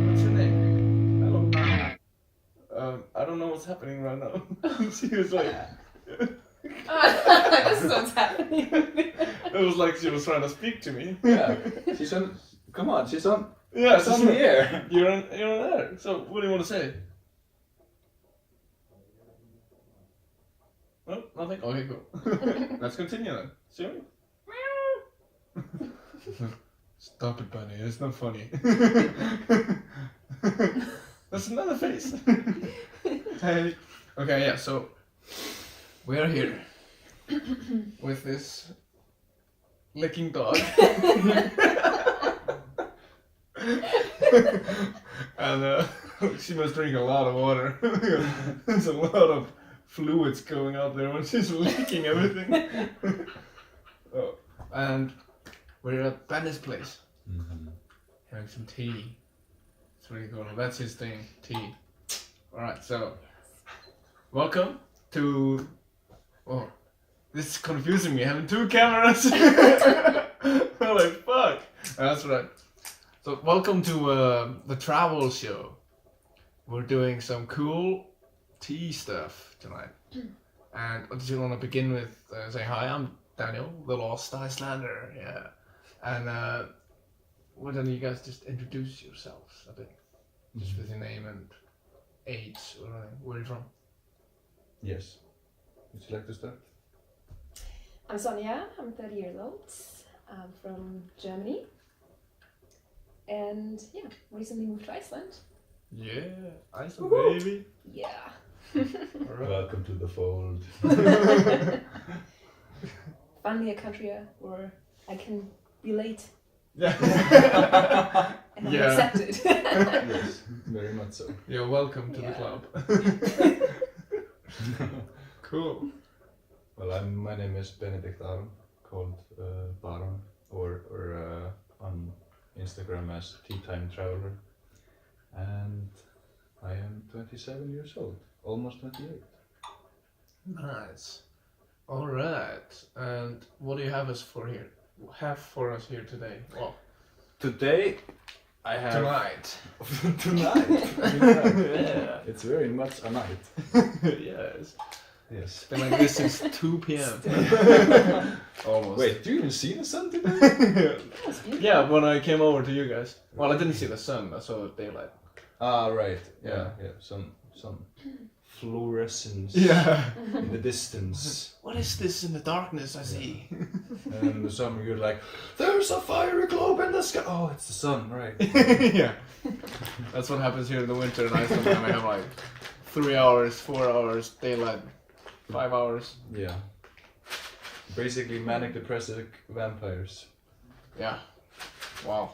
What's your name? Hello. I don't know what's happening right now. She was like... This is what's happening. It was like she was trying to speak to me. Yeah, she's on. Come on, she's on. Yeah, She's on the air. You're on air. So what do you want to say? Oh, nothing? Okay, cool. Let's continue then. Shall we? Stop it, Bunny. It's not funny. That's another face. Hey. Okay, yeah, so we are here with this licking dog. And she must drink a lot of water. There's a lot of fluids going out there when she's licking everything. Oh, and we're at Bennis' place, having some tea. It's really cool. That's his thing, tea. Alright, so welcome to... Oh, this is confusing me, having two cameras. Holy fuck. That's right. So welcome to the travel show. We're doing some cool tea stuff tonight. And I just want to begin with saying hi, I'm Daniel, the Lost Icelander, yeah. And why don't you guys just introduce yourselves a bit? Just with your name and age or where are you from? Yes. Would you like to start? I'm Sonja, I'm 30 years old. I'm from Germany. And yeah, recently moved to Iceland. Yeah, Iceland, baby. Yeah. Alright. Welcome to the fold. Finally a country where I can relate Yeah. and I'm Yeah. accepted. Yes, very much so. You're welcome to the Yeah. club. Cool. Well, my name is Benedict Aron, called Baron, or on Instagram as Tea Time Traveler, and I am 27 years old, almost 28. Nice. Alright. And what do you have for us here today? Well, Today, I have tonight. tonight. Yeah. It's very much a night. Yes. Yes. It's been like this since 2 p.m. Almost. Wait, do you even see the sun today? That's beautiful. Yeah, when I came over to you guys. Well, I didn't see the sun, I saw daylight. Ah, right. Yeah. Yeah. Some fluorescence Yeah. in the distance. What is this in the darkness I see? And in the summer you're like, there's a fiery globe in the sky. Oh, it's the sun, right? Yeah. That's what happens here in the winter in Iceland. And we have like 3 hours, 4 hours, daylight, 5 hours. Yeah. Basically manic depressive vampires. Yeah. Wow.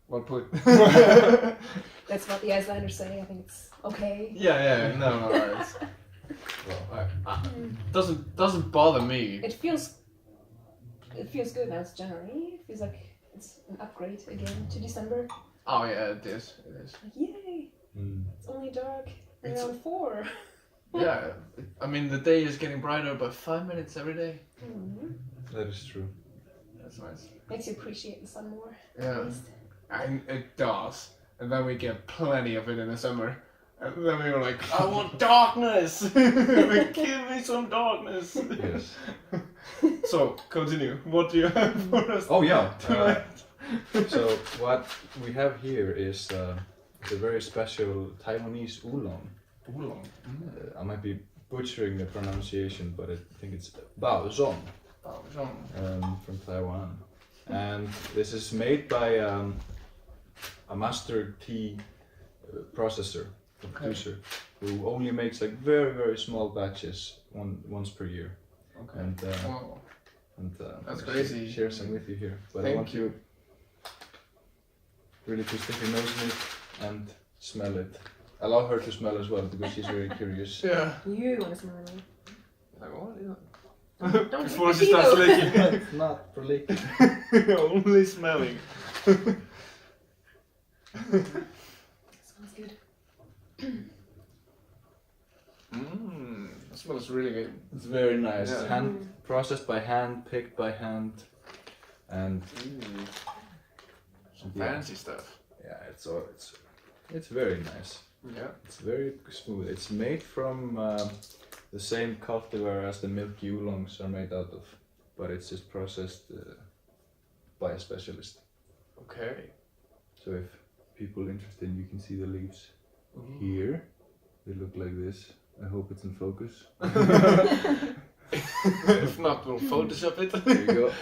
Well put. That's what the Icelanders say. I think it's okay. Yeah, no, it's, Well, doesn't bother me. It feels good now. It's January. It feels like it's an upgrade again to December. Oh yeah, it is. Like, yay! It's only dark around 4. Yeah, I mean the day is getting brighter by 5 minutes every day. that is true. That's nice. Makes you appreciate the sun more. Yeah. At least. And it does. And then we get plenty of it in the summer. And then we were like, I want darkness! Give me some darkness! Yes. So, continue. What do you have for us Oh yeah. tonight? So what we have here is it's a very special Taiwanese oolong. Oolong. I might be butchering the pronunciation, but I think it's bao zong. From Taiwan. And this is made by a master tea processor, producer, who only makes like very, very small batches once per year. Okay. And Wow. That's I'll crazy. share some with you here. But I Thank want you really to stick your nose in it and smell it. Allow her to smell as well because she's very curious. Yeah. You want to smell me? Like, what? Don't Before lick she the starts Hiro. licking. It's not for licking. Only smelling. Smells good. That smells really good. It's very nice. Yeah. Hand processed by hand, picked by hand, and Some Yeah. fancy stuff. Yeah, it's very nice. Yeah. It's very smooth. It's made from the same cultivar as the milk oolongs are made out of, but it's just processed by a specialist. Okay. So if people interested, you can see the leaves here. They look like this. I hope it's in focus. If not, we'll Photoshop it. There you go.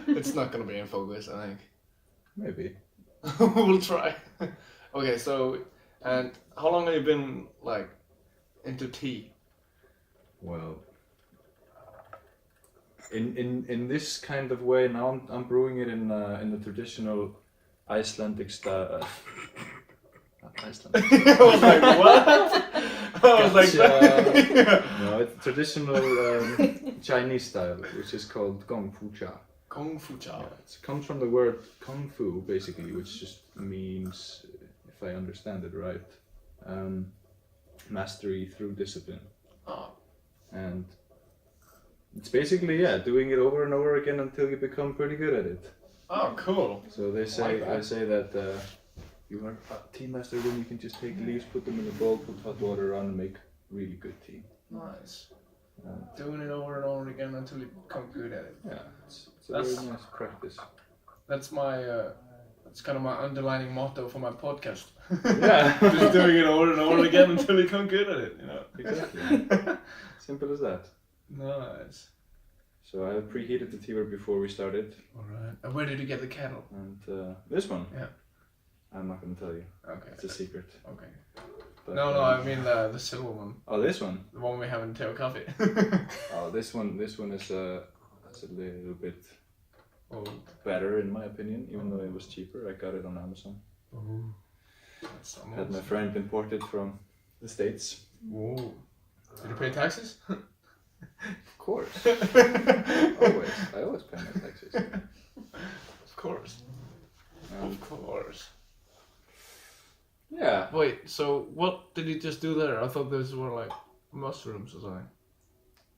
It's not gonna be in focus, I think. Maybe. We'll try. Okay, so, and how long have you been, like, into tea? Well, in this kind of way, now I'm brewing it in the traditional Icelandic style. Iceland. I was like, what? I was like, Gotcha. No, it's traditional Chinese style, which is called Gong Fu Cha. Kung Fu Cha. Yeah, it comes from the word Kung Fu, basically, which just means, if I understand it right, mastery through discipline. Oh. And it's basically, yeah, doing it over and over again until you become pretty good at it. Oh, cool. So they say, I say that you are a tea master when you can just take leaves, put them in a bowl, put hot water on, and make really good tea. Nice. Doing it over and over again until you become good at it. Yeah, it's a very nice practice. That's my, that's kind of my underlining motto for my podcast. Yeah. Just doing it over and over again until you become good at it, you know. Exactly. Simple as that. Nice. So I preheated the tea before we started. Alright. And where did you get the kettle? And this one? Yeah. I'm not going to tell you. Okay. It's a secret. Okay. But, No, I mean the silver one. Oh, this one? The one we have in Teo Coffee. Oh, this one is it's a little bit Oh. better in my opinion, even though it was cheaper. I got it on Amazon. Oh. That's almost... Had my friend import it from the States. Whoa. Did you pay taxes? Of course. Always. I always pay my taxes. Of course. Of course. Yeah. Wait, so what did you just do there? I thought those were like mushrooms or something.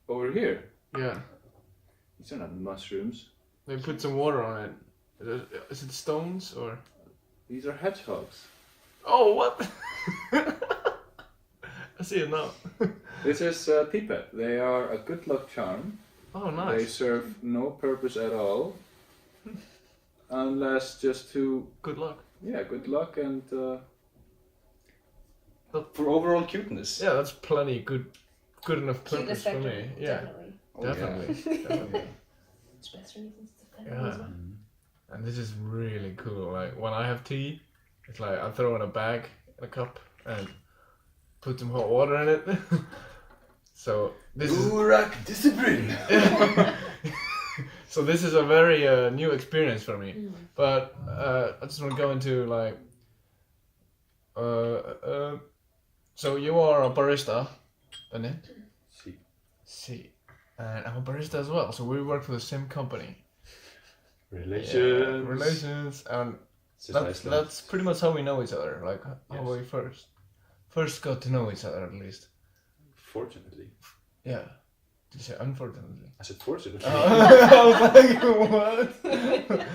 Over here. Yeah. These are not mushrooms. They put some water on it. Is it stones or? These are hedgehogs. Oh, what? I see it now. This is Tipe. They are a good luck charm. Oh, They nice. serve no purpose at all. Unless just to, Good luck. yeah, good luck and But- for overall cuteness. Yeah, that's plenty good enough Cute purpose for spectrum, me. Yeah, Definitely. Oh, yeah. definitely. Stress reasons to Yeah. as well. And this is really cool. Like when I have tea, it's like I throw in a bag, in a cup, and put some hot water in it. So this is Urak discipline. so this is a very new experience for me. Mm. But I just want to go into like so you are a barista, Benni? See. See. And I'm a barista as well, so we work for the same company. Relations. Yeah, relations, and It's just Iceland. that's pretty much how we know each other. Like how Yes. we first got to know each other at least. Fortunately. Yeah. Did you say unfortunately? I said fortunately. I was like, what?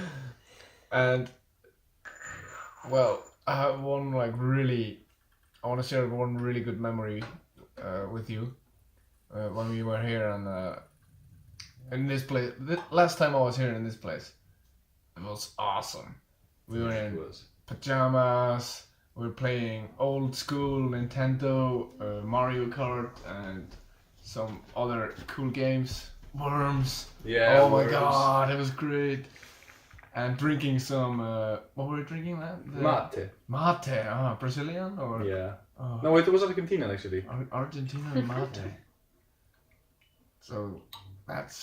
And well, I have one like really. I want to share one really good memory with you when we were here and in this place. Last time I was here in this place, it was awesome. We were in pajamas. We were playing old school Nintendo, Mario Kart, and some other cool games. Worms. Yeah. Oh my worms. god, it was great. And drinking some, what were we drinking then? Mate. Mate, Brazilian or? Yeah. Oh, No, it was Argentinian actually. Argentina mate. So that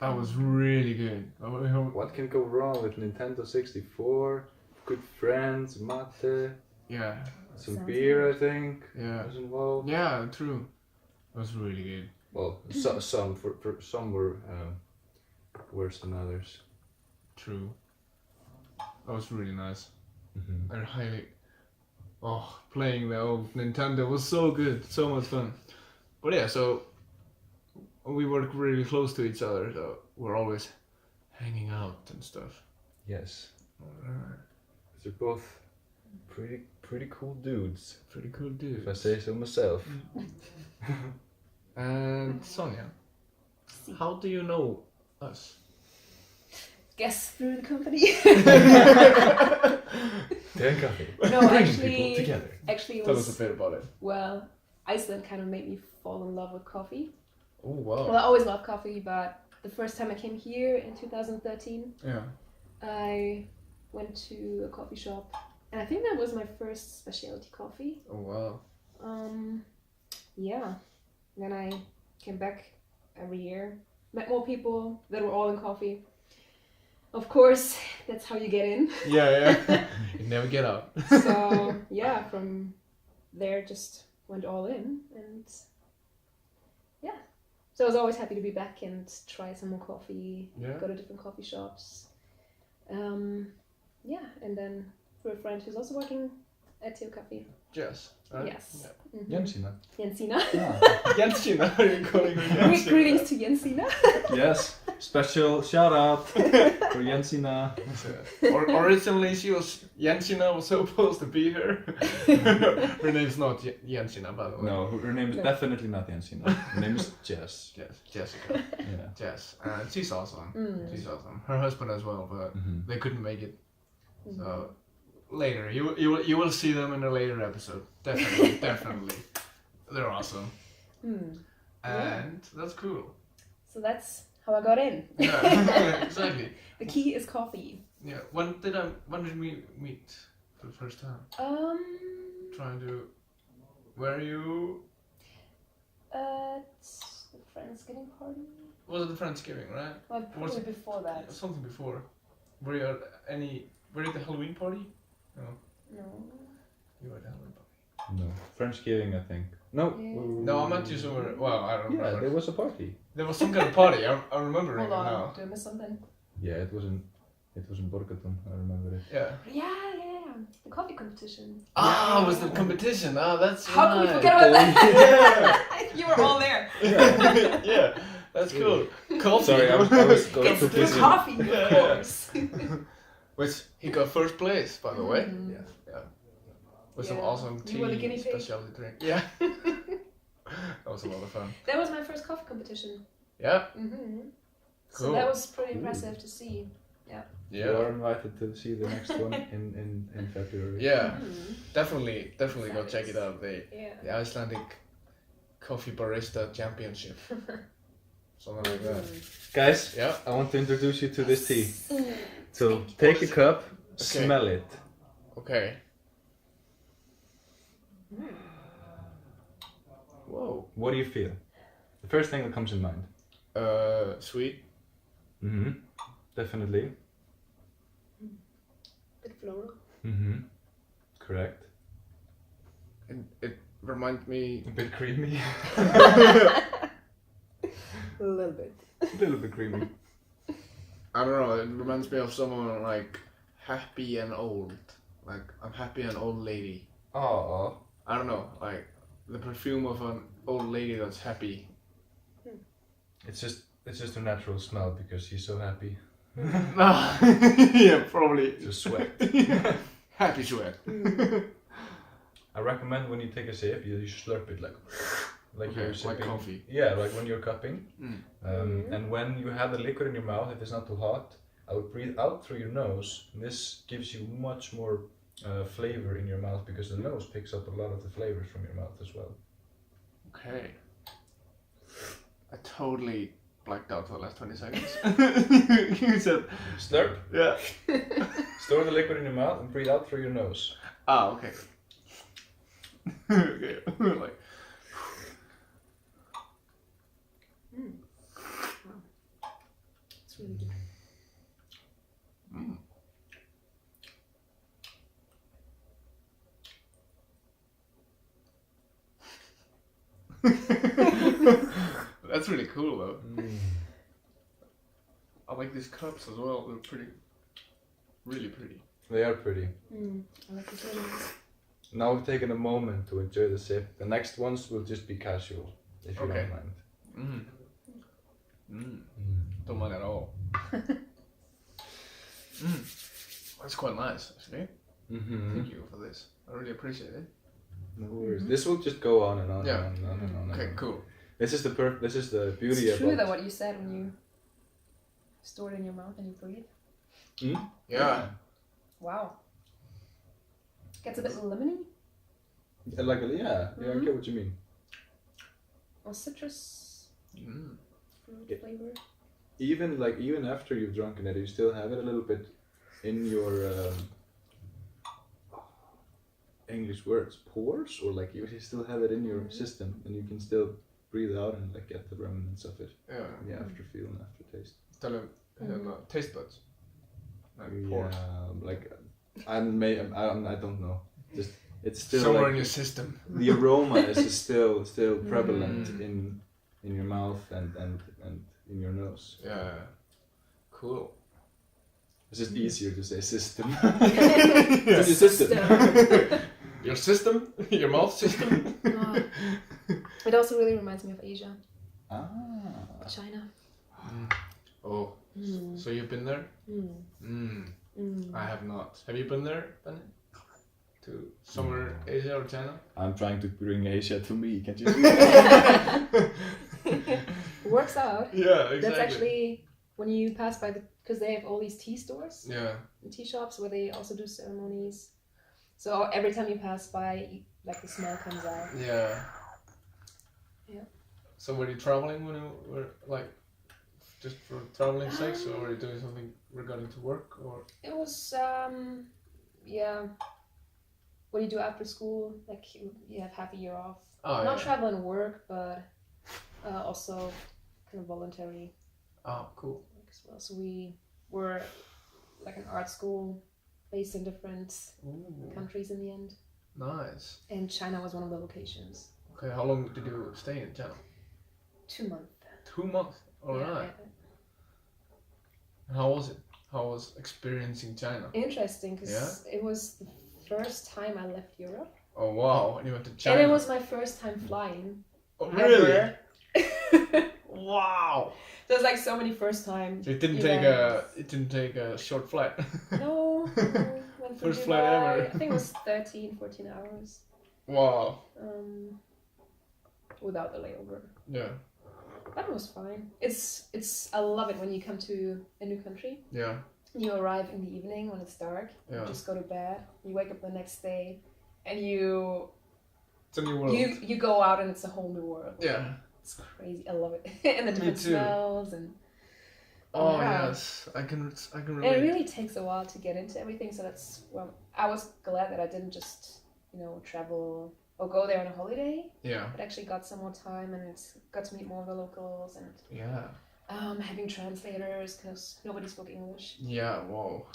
was really good. What can go wrong with Nintendo 64? Good friends, mate, Yeah, some Sounds beer, I think, yeah, was involved. yeah. True. It was really good. Well, some were worse than others. True. That was really nice. Mm-hmm. I highly. Oh, playing the old Nintendo was so good, so much fun. But yeah, so we work really close to each other, so we're always hanging out and stuff. Yes. Alright. They're both pretty cool dudes. Pretty cool dude. If I say so myself. And Sonja, how do you know us? Guess through the company. They're coffee. No, Bring actually, people together. actually it Tell us was, a bit about it. well, Iceland kind of made me fall in love with coffee. Oh wow. Well, I always loved coffee, but the first time I came here in 2013, Yeah. I went to a coffee shop, and I think that was my first specialty coffee. Oh wow. Yeah. Then I came back every year, met more people that were all in coffee. Of course, that's how you get in. Yeah. You never get out. So yeah, from there just went all in, and yeah. So I was always happy to be back and try some more coffee. Yeah. Go to different coffee shops. Yeah, and then through a friend who's also working at Teo Coffee. Jess. Right? Yes. Yeah. Mhm. Jensina. Jensina. Jensina, are you calling her Jensina? Greetings to Jensina. Yes. Special shout out for Jensina. Originally, Jensina was supposed to be her. Her name's not Jensina, by the way. No, her name is definitely not Jensina. Her name is Jess. Jessica. Yeah. Jess. She's awesome. Mm. She's awesome. Her husband as well, but Mhm. they couldn't make it. Mhm. So later, you will see them in a later episode. Definitely, definitely. They're awesome, Hmm. and that's cool. So that's how I got in. Yeah, exactly. The key is coffee. Yeah. When did we meet for the first time? Trying to. Were you? At the Friendsgiving party. Was it the Friendsgiving, right? Well, probably before that. Something before. Were you at Were you at the Halloween party? No. No. You were at the Halloween party. No. Friendsgiving, I think. No. Yeah. No, I met you somewhere. Well, I don't Yeah, remember. there was a party. There was some kind of party. I remember it Hold on. now. Do I miss something? Yeah, it was in Borgaton. I remember it. Yeah. Yeah. The coffee competition. Ah, it was the competition. Ah, that's How can we right. forget about that? Yeah. You were all there. Yeah, that's cool. Coffee. Sorry, I was It's too the busy. coffee, of course. Which he got first place, by the way. Mhm. Yeah. With some Yeah. awesome You were the guinea tea pig. specialty drink. Yeah. That was a lot of fun. That was my first coffee competition. Yeah. Mm-hmm. So Cool. that was pretty impressive to see. You Yeah. are invited to see the next one in February. Yeah. Mhm. Definitely go check it out. The Yeah. Icelandic Coffee Barista Championship. Something like that. Guys, Yeah. I want to introduce you to this tea. Mm. So take a cup, smell it. Okay. Whoa. What do you feel? The first thing that comes in mind. Sweet. Mm-hmm. Definitely. Bit floral. Mm-hmm. Correct. It reminds me. A bit creamy. A little bit. A little bit creamy. I don't know. It reminds me of someone like happy and old. Like I'm happy and old lady. Aww. I don't know. Like the perfume of an old lady that's happy. It's just a natural smell because she's so happy. Yeah, probably. Just sweat. Happy sweat. I recommend when you take a sip, you slurp it like Okay, you're like sipping. coffee. Yeah, like when you're cupping. Mm. And when you have the liquid in your mouth, if it's not too hot, I would breathe out through your nose. And this gives you much more flavor in your mouth because the nose picks up a lot of the flavors from your mouth as well. Okay. I totally blacked out for the last 20 seconds. You said. Slurp, Yeah. store the liquid in your mouth and breathe out through your nose. Ah, okay. Okay. Like. It's really good. Mm. That's really cool though. I like these cups as well. They're pretty, really pretty. They are pretty. I like the feelings. Now we've taken a moment to enjoy the sip. The next ones will just be casual, if you Okay. don't mind. Don't mind at all. That's quite nice, actually. Thank you for this. I really appreciate it. No worries. This will just go on and on Yeah. and on and on. Okay, cool. This is the beauty It's true about. though what you said when you store it in your mouth and you breathe. Yeah. Wow. Gets a bit lemony I get what you mean. or citrus fruit flavor. Even after you've drunken it, you still have it a little bit in your English words, pores, or like you still have it in your system, and you can still breathe out and like get the remnants of it. Yeah. The after feel and aftertaste. Tell him, taste buds. Like pores. Like I don't know. Just it's still Somewhere like, in your system. the aroma is still prevalent in your mouth and in your nose. Yeah. Cool. It's just easier to say system. Yes. Your system. Your system? Your mouth system? It also really reminds me of Asia. China. Oh, so you've been there? I have not. Have you been there, Benny? To somewhere Asia or China? I'm trying to bring Asia to me, can't you? Works out. Yeah, exactly. That's actually when you pass by because they have all these tea stores and tea shops where they also do ceremonies. So every time you pass by, like the smell comes out. Yeah. Yeah. So were you traveling when you were like just for traveling sake, or were you doing something regarding to work, or? It was what do you do after school? Like you have half a year off. Not travel and work, but also kind of voluntary. Oh, cool. As well. So we were like an art school based in different countries in the end. Nice. And China was one of the locations. Okay, how long did you stay in China? 2 months. 2 months. All right. And how was it? How was experiencing China? Interesting, because it was the first time I left Europe. Oh wow! And you went to China. And it was my first time flying. Oh really? Ever. Wow! There's like so many first times. So it didn't take a short flight. No. Went from First flight Dubai. ever. I think it was 13-14 hours. Wow. Without the layover. Yeah. That was fine. I love it when you come to a new country. Yeah. You arrive in the evening when it's dark. Yeah. You just go to bed. You wake up the next day, and it's a new world. you go out and it's a whole new world. Yeah. It's crazy. I love it. And the different smells and. Oh yes, I can relate. And it really takes a while to get into everything. So I was glad that I didn't just travel or go there on a holiday. Yeah. But actually got some more time and got to meet more of the locals and. Yeah. Having translators because nobody spoke English. Yeah, wow.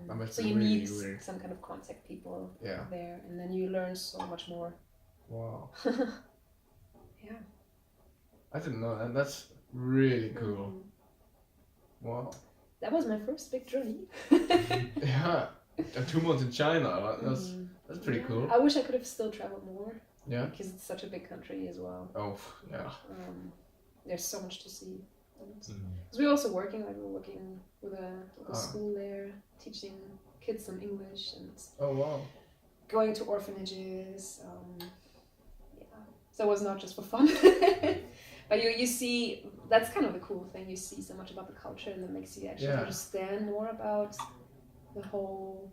That must so be you really meet weird. some kind of contact people Yeah. there, and then you learn so much more. Wow. Yeah. I didn't know that. That's really cool. Wow. That was my first big journey. Yeah. And 2 months in China. That's pretty cool. I wish I could have still traveled more. Yeah. Because it's such a big country as well. Oh, yeah. There's so much to see. Because we're also working with a school there, teaching kids some English and oh wow, going to orphanages. So it was not just for fun, but you see that's kind of the cool thing. You see so much about the culture, and that makes you actually understand more about the whole,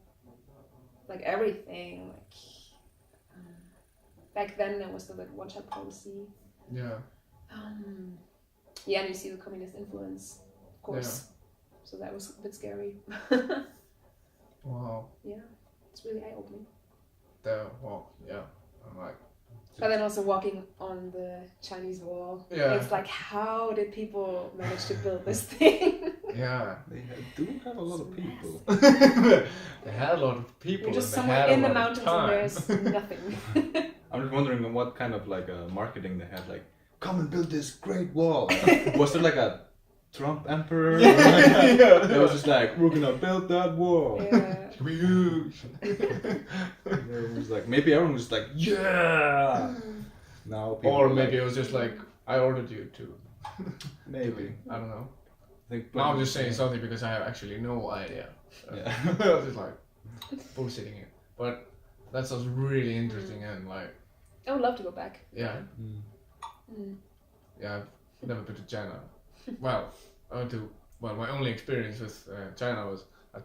like everything. Like back then, there was the one-child policy. Yeah. Yeah, and you see the communist influence, of course. Yeah. So that was a bit scary. Wow. Yeah, it's really eye-opening. Wow, yeah. I'm like... But then also walking on the Chinese wall. Yeah. It's like, how did people manage to build this thing? Yeah. They do have a lot of people. They had a lot of people. You're just somewhere in the mountains and there's nothing. I'm just wondering what kind of like marketing they had, like, come and build this great wall. Was there like a Trump emperor? It was just like, we're gonna build that wall. Yeah. It's huge. Everyone was like, maybe everyone was like, yeah. Now or maybe it was just like, I ordered you to. Maybe. I don't know. Now I'm just saying something because I have actually no idea. Yeah. I was just like bullshitting it. But that sounds really interesting and like. I would love to go back. Yeah. Yeah, I've never been to China. Well, my only experience with China was I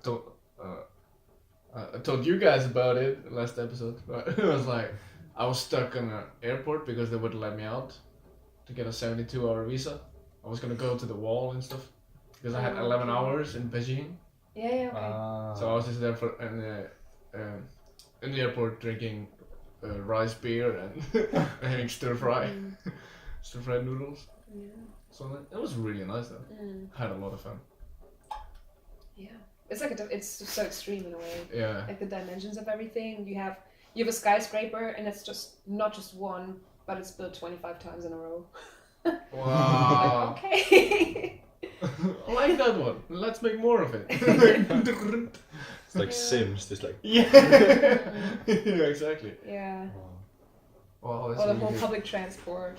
told you guys about it last episode. But it was like I was stuck in an airport because they wouldn't let me out to get a 72-hour visa. I was gonna go to the wall and stuff because I had 11 hours in Beijing. Yeah. Okay. So I was just there in the airport drinking rice beer and having stir-fried noodles. Yeah. So it was really nice though. Had a lot of fun. Yeah, it's like it's so extreme in a way. Yeah. Like the dimensions of everything. You have a skyscraper, and it's just not just one, but it's built 25 times in a row. Wow. Like, okay. I like that one. Let's make more of it. It's like Sims, just like. Yeah. Yeah, exactly. Yeah. Wow, Or that's the really whole good. public transport.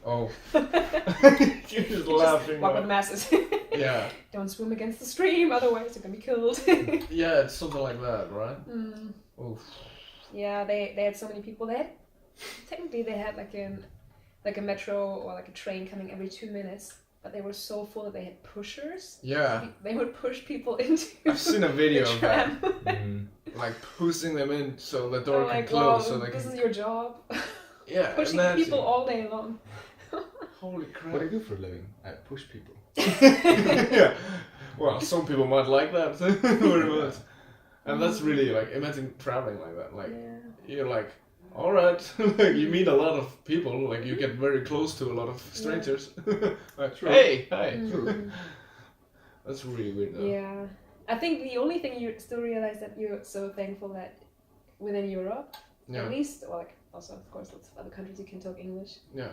Oh. You're just laughing. Walk with masses. Yeah. Don't swim against the stream, otherwise you're gonna be killed. Yeah, it's something like that, right? Oof. Yeah, they had so many people. Technically they had like a metro or like a train coming every 2 minutes, but they were so full that they had pushers. Yeah. They would push people into. I've seen a video the of that. tram. Like pushing them in so the door can Like, close wow, so they this can. is your job. Yeah. Pushing imagine. people all day long. Holy crap. What do you do for a living? I push people. Yeah. Well, some people might like that very much. And that's really like, imagine traveling like that. Like, you're like, alright, like you meet a lot of people, like you get very close to a lot of strangers. Like, hey, hi. That's really weird though. Yeah. I think the only thing you still realize that you're so thankful that within Europe, at least, or like also of course lots of other countries you can talk English. Yeah.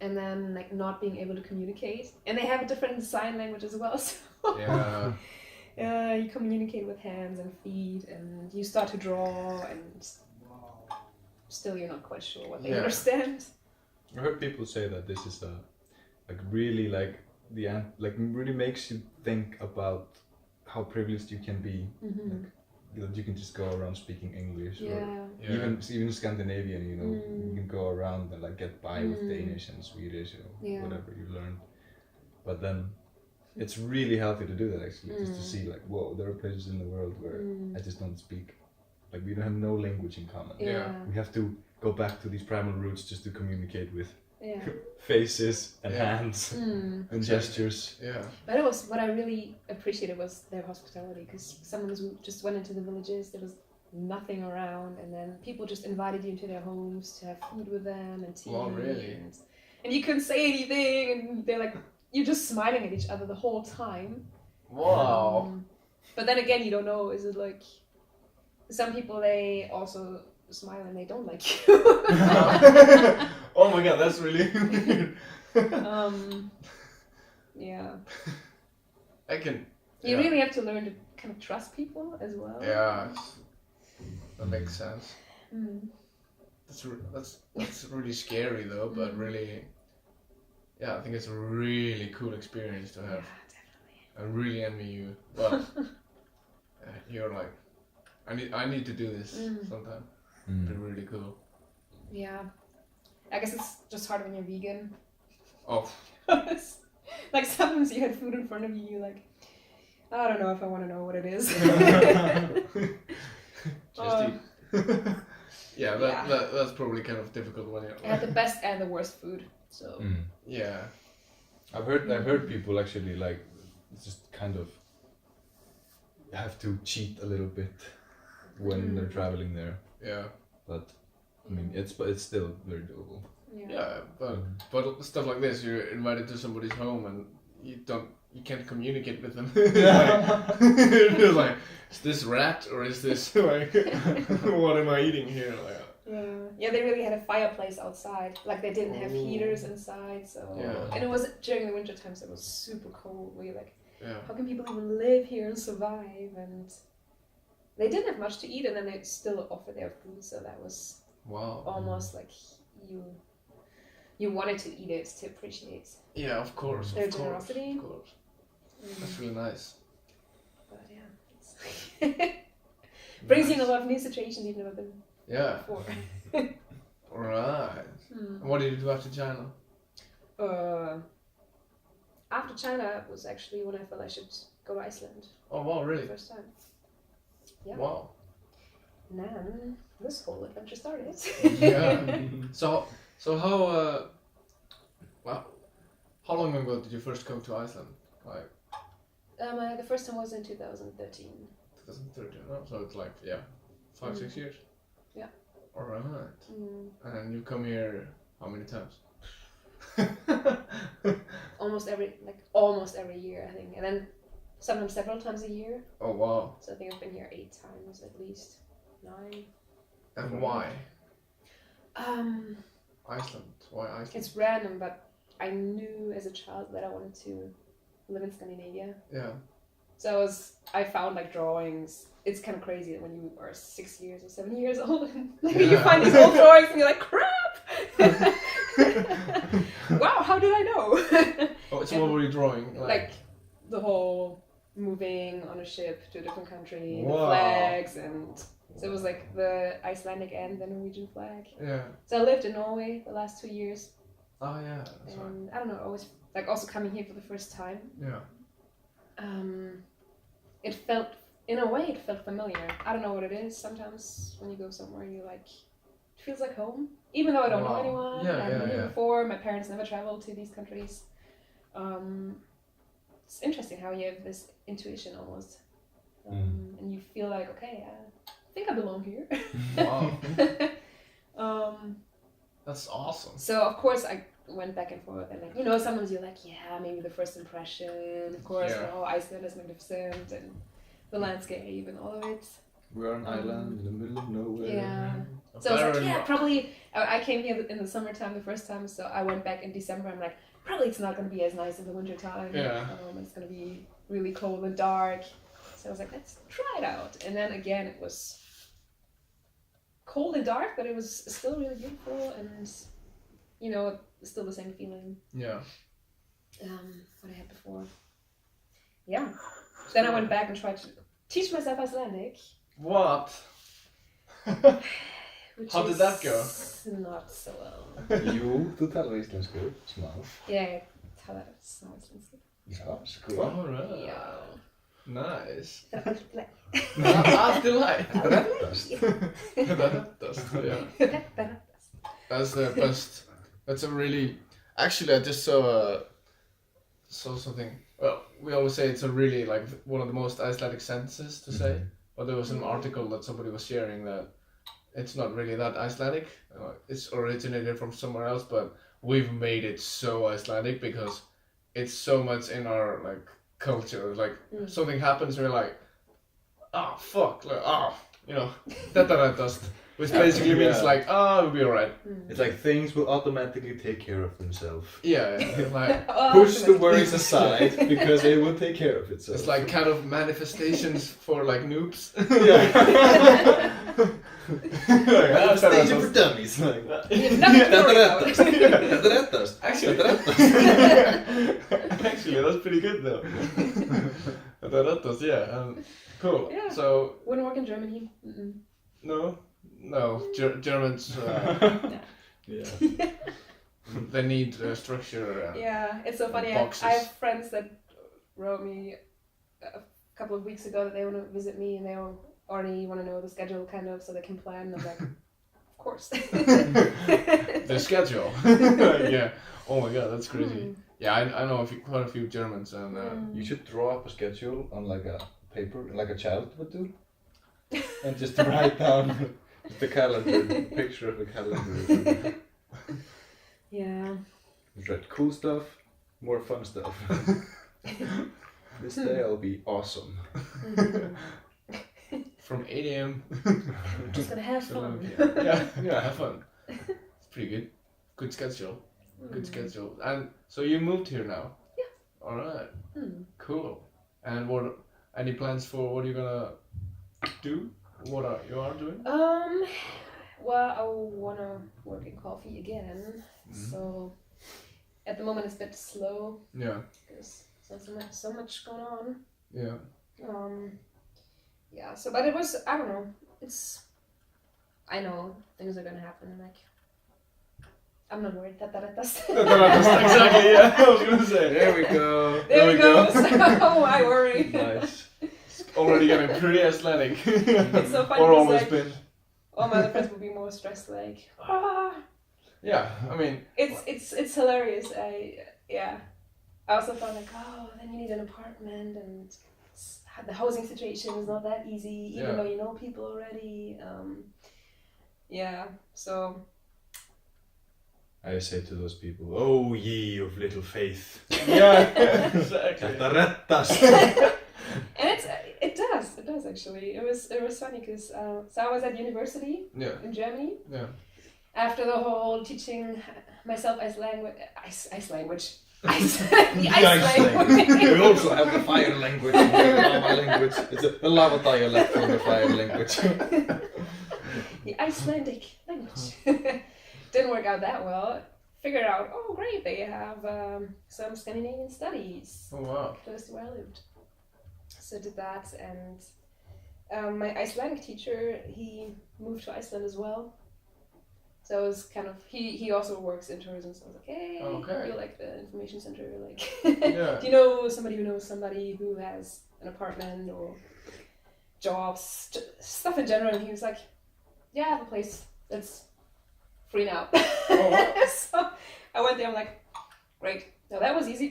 And then like not being able to communicate, and they have a different sign language as well. So Yeah. you communicate with hands and feet, and you start to draw, and still you're not quite sure what they understand. I heard people say that this is like really like like really makes you think about how privileged you can be. Like, that you can just go around speaking English, or even Scandinavian. You know, you can go around and like get by with Danish and Swedish or whatever you learn. But then it's really healthy to do that actually, just to see like, whoa, there are places in the world where I just don't speak. Like we don't have no language in common. We have to go back to these primal roots just to communicate with faces and hands and gestures. Yeah. But it was what I really appreciated was their hospitality, because someone just went into the villages, there was nothing around, and then people just invited you into their homes to have food with them and tea. Oh, really? And you couldn't say anything, and they're like, you're just smiling at each other the whole time. Wow. But then again, you don't know, is it like some people, they also smile and they don't like you. Oh my god, that's really weird. Yeah. You really have to learn to kind of trust people as well. Yeah, that makes sense. That's really scary though, but really, I think it's a really cool experience to have. Yeah, definitely. I really envy you. Well, you're like, I need to do this sometime. It'd be really cool. Yeah. I guess it's just hard when you're vegan. Oh. Like sometimes you had food in front of you, you're like, I don't know if I want to know what it is. Just eat. That's probably kind of difficult when you're. I had the best and the worst food, so. Yeah. I've heard people actually like just kind of have to cheat a little bit when they're traveling there. Yeah. But I mean, it's still very doable. Yeah, but stuff like this, you're invited to somebody's home and you can't communicate with them. It's like, is this rat or is this like, what am I eating here? Like, yeah, they really had a fireplace outside. Like they didn't have heaters inside, so and it was during the winter time, so it was super cold. Where you're like, how can people even live here and survive? And they didn't have much to eat, and then they still offered their food, so that was almost like you wanted to eat it to appreciate. Yeah, of course. Their generosity. Of course. That's really nice. But yeah. Brings you in a lot of new situations you've never been before. Alright. What did you do after China? After China was actually when I felt I should go to Iceland. Oh wow, really? First time. Yeah. Wow. And then this whole adventure started. Yeah. So how how long ago did you first come to Iceland? Like the first time was in 2013. 2013. Oh, so it's like 5-6 years. Yeah. Alright. And you come here how many times? almost every year, I think, and then sometimes several times a year. Oh wow. So I think I've been here 8 times at least, 9. And why? Iceland. Why Iceland? It's random, but I knew as a child that I wanted to live in Scandinavia. Yeah. So I found like drawings. It's kind of crazy that when you are 6 years or 7 years old, and you find these old drawings and you're like, crap! Wow, how did I know? So what were you drawing? Like the whole moving on a ship to a different country, wow. the flags, and so it was like the Icelandic and the Norwegian flag. Yeah. So I lived in Norway the last 2 years. Oh yeah, that's and I don't know, always like also coming here for the first time. Yeah. It felt, in a way, it felt familiar. I don't know what it is. Sometimes when you go somewhere, you like, it feels like home. Even though I don't know anyone, I haven't been here before. My parents never traveled to these countries. It's interesting how you have this intuition almost, and you feel like, okay, I think I belong here. Wow. That's awesome. So of course I went back and forth, and like, sometimes you're like, yeah, maybe the first impression. Of course, Iceland is magnificent, and the landscape and all of it. We're on an island in the middle of nowhere. Yeah. So I was like, probably. I came here in the summertime the first time, so I went back in December. I'm like, probably it's not going to be as nice in the winter time. Yeah. It's going to be really cold and dark. So I was like, let's try it out. And then again, it was cold and dark, but it was still really beautiful, and still the same feeling. Yeah. What I had before. Yeah. Then I went back and tried to teach myself Icelandic. What? How did that go? Not so well. Jo, du talar isländska, smá. Jag talar små isländska. Ja, skål. Alright. Ja. Nice. Alltid Alltid Berättast. Yeah. That's the best. That's a really. Actually, I just saw something. Well, we always say it's a really like one of the most Icelandic sentences to say. But there was an article that somebody was sharing that it's not really that Icelandic. It's originated from somewhere else, but we've made it so Icelandic because it's so much in our like culture. Like something happens, we're like, oh fuck, like, that dust. Which basically means like, we'll be alright. It's like things will automatically take care of themselves. Yeah, like push the worries aside because it will take care of itself. It's like kind of manifestations for like noobs. Yeah. Manifestation for dummies. Like that. Actually, that's pretty good though. Yeah. Cool. Yeah. So. Wouldn't work in Germany. No, Germans. Yeah. They need structure. Yeah, it's so funny. I have friends that wrote me a couple of weeks ago that they want to visit me and they already want to know the schedule kind of so they can plan. And I'm like, of course. The schedule. Yeah. Oh my god, that's crazy. Yeah, I know quite a few Germans and. You should draw up a schedule on like a paper, like a child would do, and just write down. The calendar, picture of the calendar. Yeah. Read cool stuff, more fun stuff. This day I'll be awesome. From 8 a.m. Just gonna have fun. Yeah, have fun. It's pretty good. Good schedule. Good schedule. And so you moved here now? Yeah. Alright. Cool. And any plans for what you're gonna do? What are you doing? Well, I wanna work in coffee again. So at the moment it's a bit slow. Yeah. Because there's so much going on. Yeah. yeah. So, but it was, I don't know. I know things are gonna happen. Like, I'm not worried that does. Exactly. Yeah, I was gonna say. There we go. There we go. So I worry. Nice. It's already getting pretty Icelandic. It's so funny. Or because, almost like, been. all my other friends would be more stressed. Like, Yeah, I mean. it's hilarious. I also thought like, oh, then you need an apartment, and the housing situation is not that easy, even though you know people already. So. I say to those people, oh ye of little faith. Yeah, exactly. Þetta reddast. And it does actually. It was funny because so I was at university in Germany. Yeah. After the whole teaching myself ice language. We also have the fire language, the lava language. It's the lava dialect from the fire language. The Icelandic language. Didn't work out that well. Figured out, oh great, they have some Scandinavian studies. Oh wow. Close to where I lived. So did that, and my Icelandic teacher, he moved to Iceland as well. So it was kind of, he also works in tourism, so I was like, hey, you're like the information center, like, do you know somebody who knows somebody who has an apartment or jobs, stuff in general? And he was like, yeah, I have a place that's free now. So I went there, I'm like, great, no, that was easy.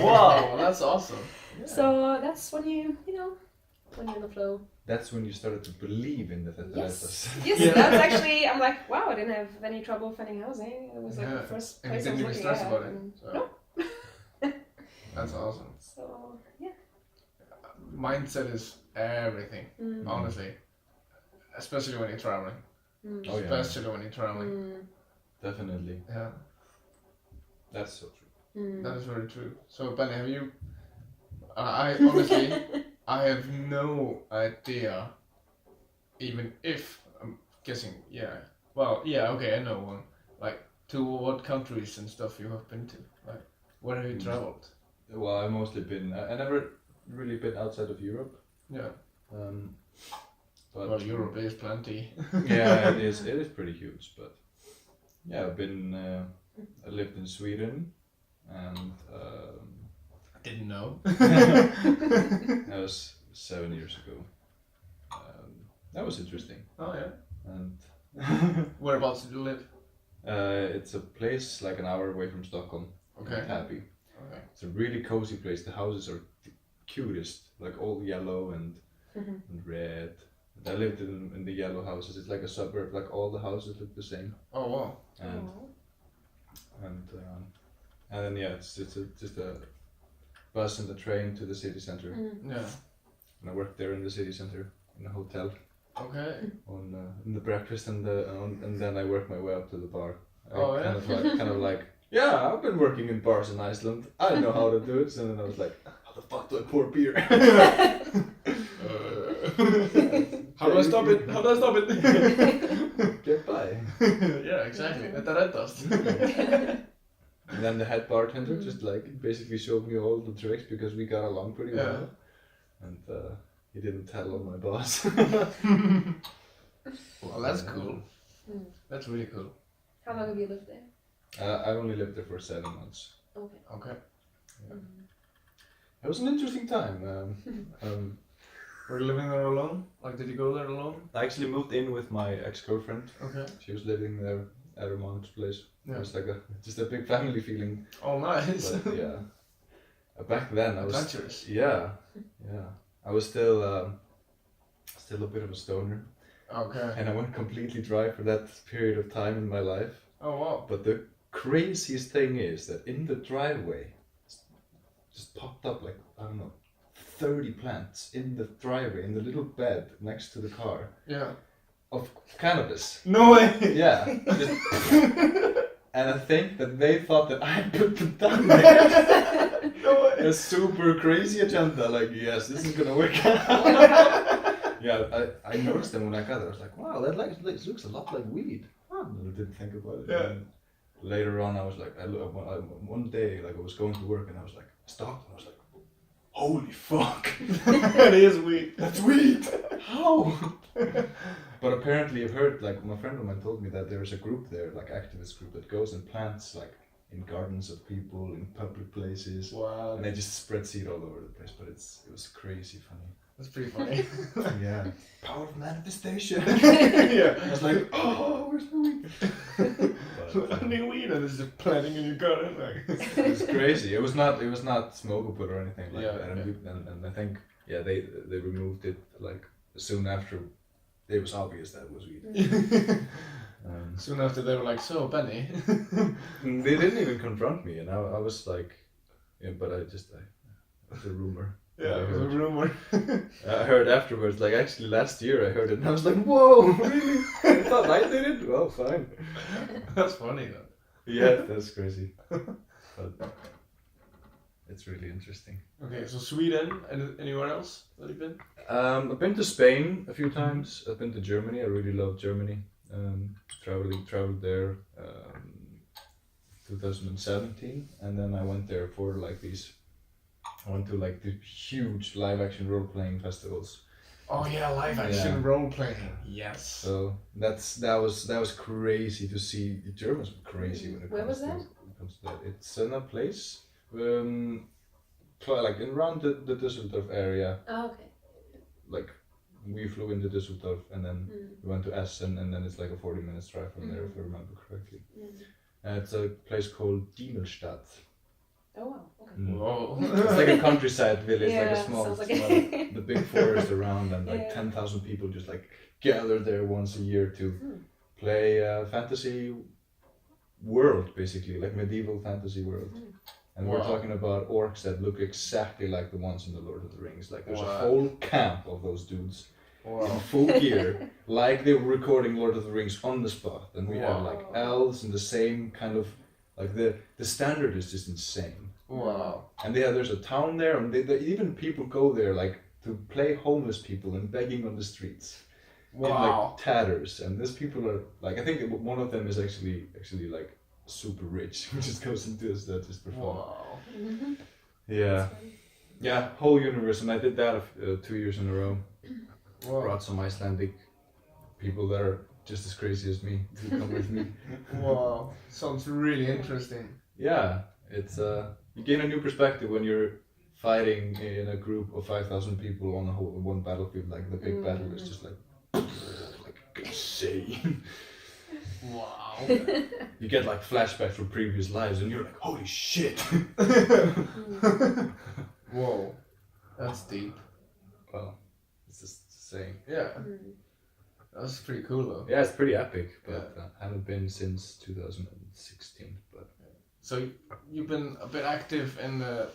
Wow, that's awesome. Yeah. So that's when when you're in the flow. That's when you started to believe in the Yes, that's actually, I'm like, wow, I didn't have any trouble finding housing. It was like the first place I was looking at. About it. So. No. That's awesome. So, yeah. Mindset is everything, honestly. Especially when you're traveling. Oh, yeah. Especially when you're traveling. Definitely. Yeah. That's so true. That is very true. So, Benny, have you... I honestly... I have no idea, even if, I'm guessing, I know one. Like, to what countries and stuff you have been to? Like, where have you traveled? Well, I've mostly been, I never really been outside of Europe. Yeah. But well, Europe is plenty. Yeah, it is pretty huge, but yeah, I've been, I lived in Sweden, and Didn't know. That was 7 years ago. That was interesting. Oh yeah. And whereabouts did you live? It's a place like an hour away from Stockholm. Okay. Happy. Okay. It's a really cozy place. The houses are the cutest, like all yellow and red. I lived in the yellow houses. It's like a suburb. Like all the houses look the same. Oh wow. And then it's just a bus and the train to the city center. Yeah. And I worked there in the city center in a hotel. Okay. In the breakfast and then I worked my way up to the bar. Kind of like yeah, I've been working in bars in Iceland. I know how to do it. And then I was like, how the fuck do I pour beer? How do I stop it? How do I stop it? Get by. Yeah, exactly. That does. And then the head bartender just like basically showed me all the tricks because we got along pretty well. And he didn't tell on my boss. Well, that's cool. That's really cool. How long have you lived there? I only lived there for 7 months. Okay. Yeah. It was an interesting time. Were you living there alone? Like, did you go there alone? I actually moved in with my ex-girlfriend. Okay. She was living there at her mom's place. Yeah. It was like just a big family feeling. Oh, nice. But, yeah. Back then I was adventurous. Yeah. I was still a bit of a stoner. Okay. And I went completely dry for that period of time in my life. Oh wow. But the craziest thing is that in the driveway just popped up like, I don't know, 30 plants in the driveway, in the little bed next to the car. Yeah. Of cannabis. No way! Yeah. And I think that they thought that I put them down there. No way! A super crazy agenda, like, yes, this is gonna work out. Yeah, I noticed them when I got there. I was like, wow, that looks a lot like weed. I didn't think about it. Yeah. And later on, I was like, one day, like I was going to work and I was like, stopped and I was like, holy fuck, That is weed. that's weed. How? But apparently I've heard, like my friend of mine told me that there's a group there, like activist group that goes and plants like in gardens of people, in public places. Wow. And they just spread seed all over the place, but it was crazy funny. That's pretty funny. Yeah. Power of manifestation. Yeah. I was like, oh, where's my weed? I need weed and it's just planting in your garden. Like. It was crazy. It was not smokable or anything like Yeah, that. yeah. And I think they removed it like soon after it was obvious that it was weed. Soon after they were like, so Benny. They didn't even confront me, and I was like, yeah, but it was a rumor. Yeah, it was a rumor. I heard afterwards, like actually last year I heard it and I was like, whoa, really? I thought I did it? Well, fine. That's funny though. Yeah, that's crazy. But it's really interesting. Okay, so Sweden, and anywhere else that you've been? I've been to Spain a few times. I've been to Germany. I really love Germany. Traveled there 2017, and then I went there for like I went to like the huge live action role playing festivals. Oh yeah, live action role playing. Yes. So that was crazy to see. The Germans were crazy when it Where comes was that? to that. It's in a place like around the Düsseldorf area. Oh, okay. Like we flew into Düsseldorf and then we went to Essen, and then it's like a 40 minutes drive from there if I remember correctly. It's a place called Diemelstadt. Oh wow. Okay. Whoa. It's like a countryside village, like a Yeah, small, sounds like the big forest around, and like 10,000 people just like gather there once a year to play a fantasy world, basically, like medieval fantasy world. And we're talking about orcs that look exactly like the ones in the Lord of the Rings. Like there's a whole camp of those dudes in full gear, like they were recording Lord of the Rings on the spot. And we have like elves and the same kind of, like the standard is just insane. Wow. And there's a town there, and even people go there like to play homeless people and begging on the streets. Wow. In like tatters, and these people are like, I think one of them is actually like super rich, who just goes and does that just for fun. Wow. Yeah. Yeah, whole universe, and I did that 2 years in a row. Wow. Brought some Icelandic people that are just as crazy as me to come with me. Wow. Sounds really interesting. Yeah, it's you gain a new perspective when you're fighting in a group of 5,000 people on one battlefield. Like the big battle is just like insane. Wow. You get like flashbacks from previous lives, and you're like, holy shit. Whoa. That's deep. Well, it's just saying. Yeah. That's pretty cool though. Yeah, it's pretty epic, but I haven't been since 2016. But so you've been a bit active in the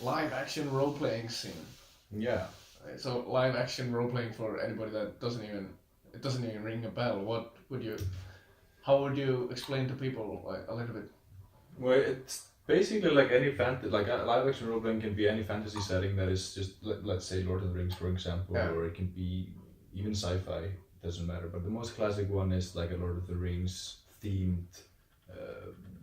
live action role playing scene. yeah. Right, so live action role playing, for anybody that doesn't even ring a bell. How would you explain to people like a little bit? Well, it's basically like any like live action role playing can be any fantasy setting that is just let's say Lord of the Rings, for example, or it can be even sci-fi. It doesn't matter. But the most classic one is like a Lord of the Rings themed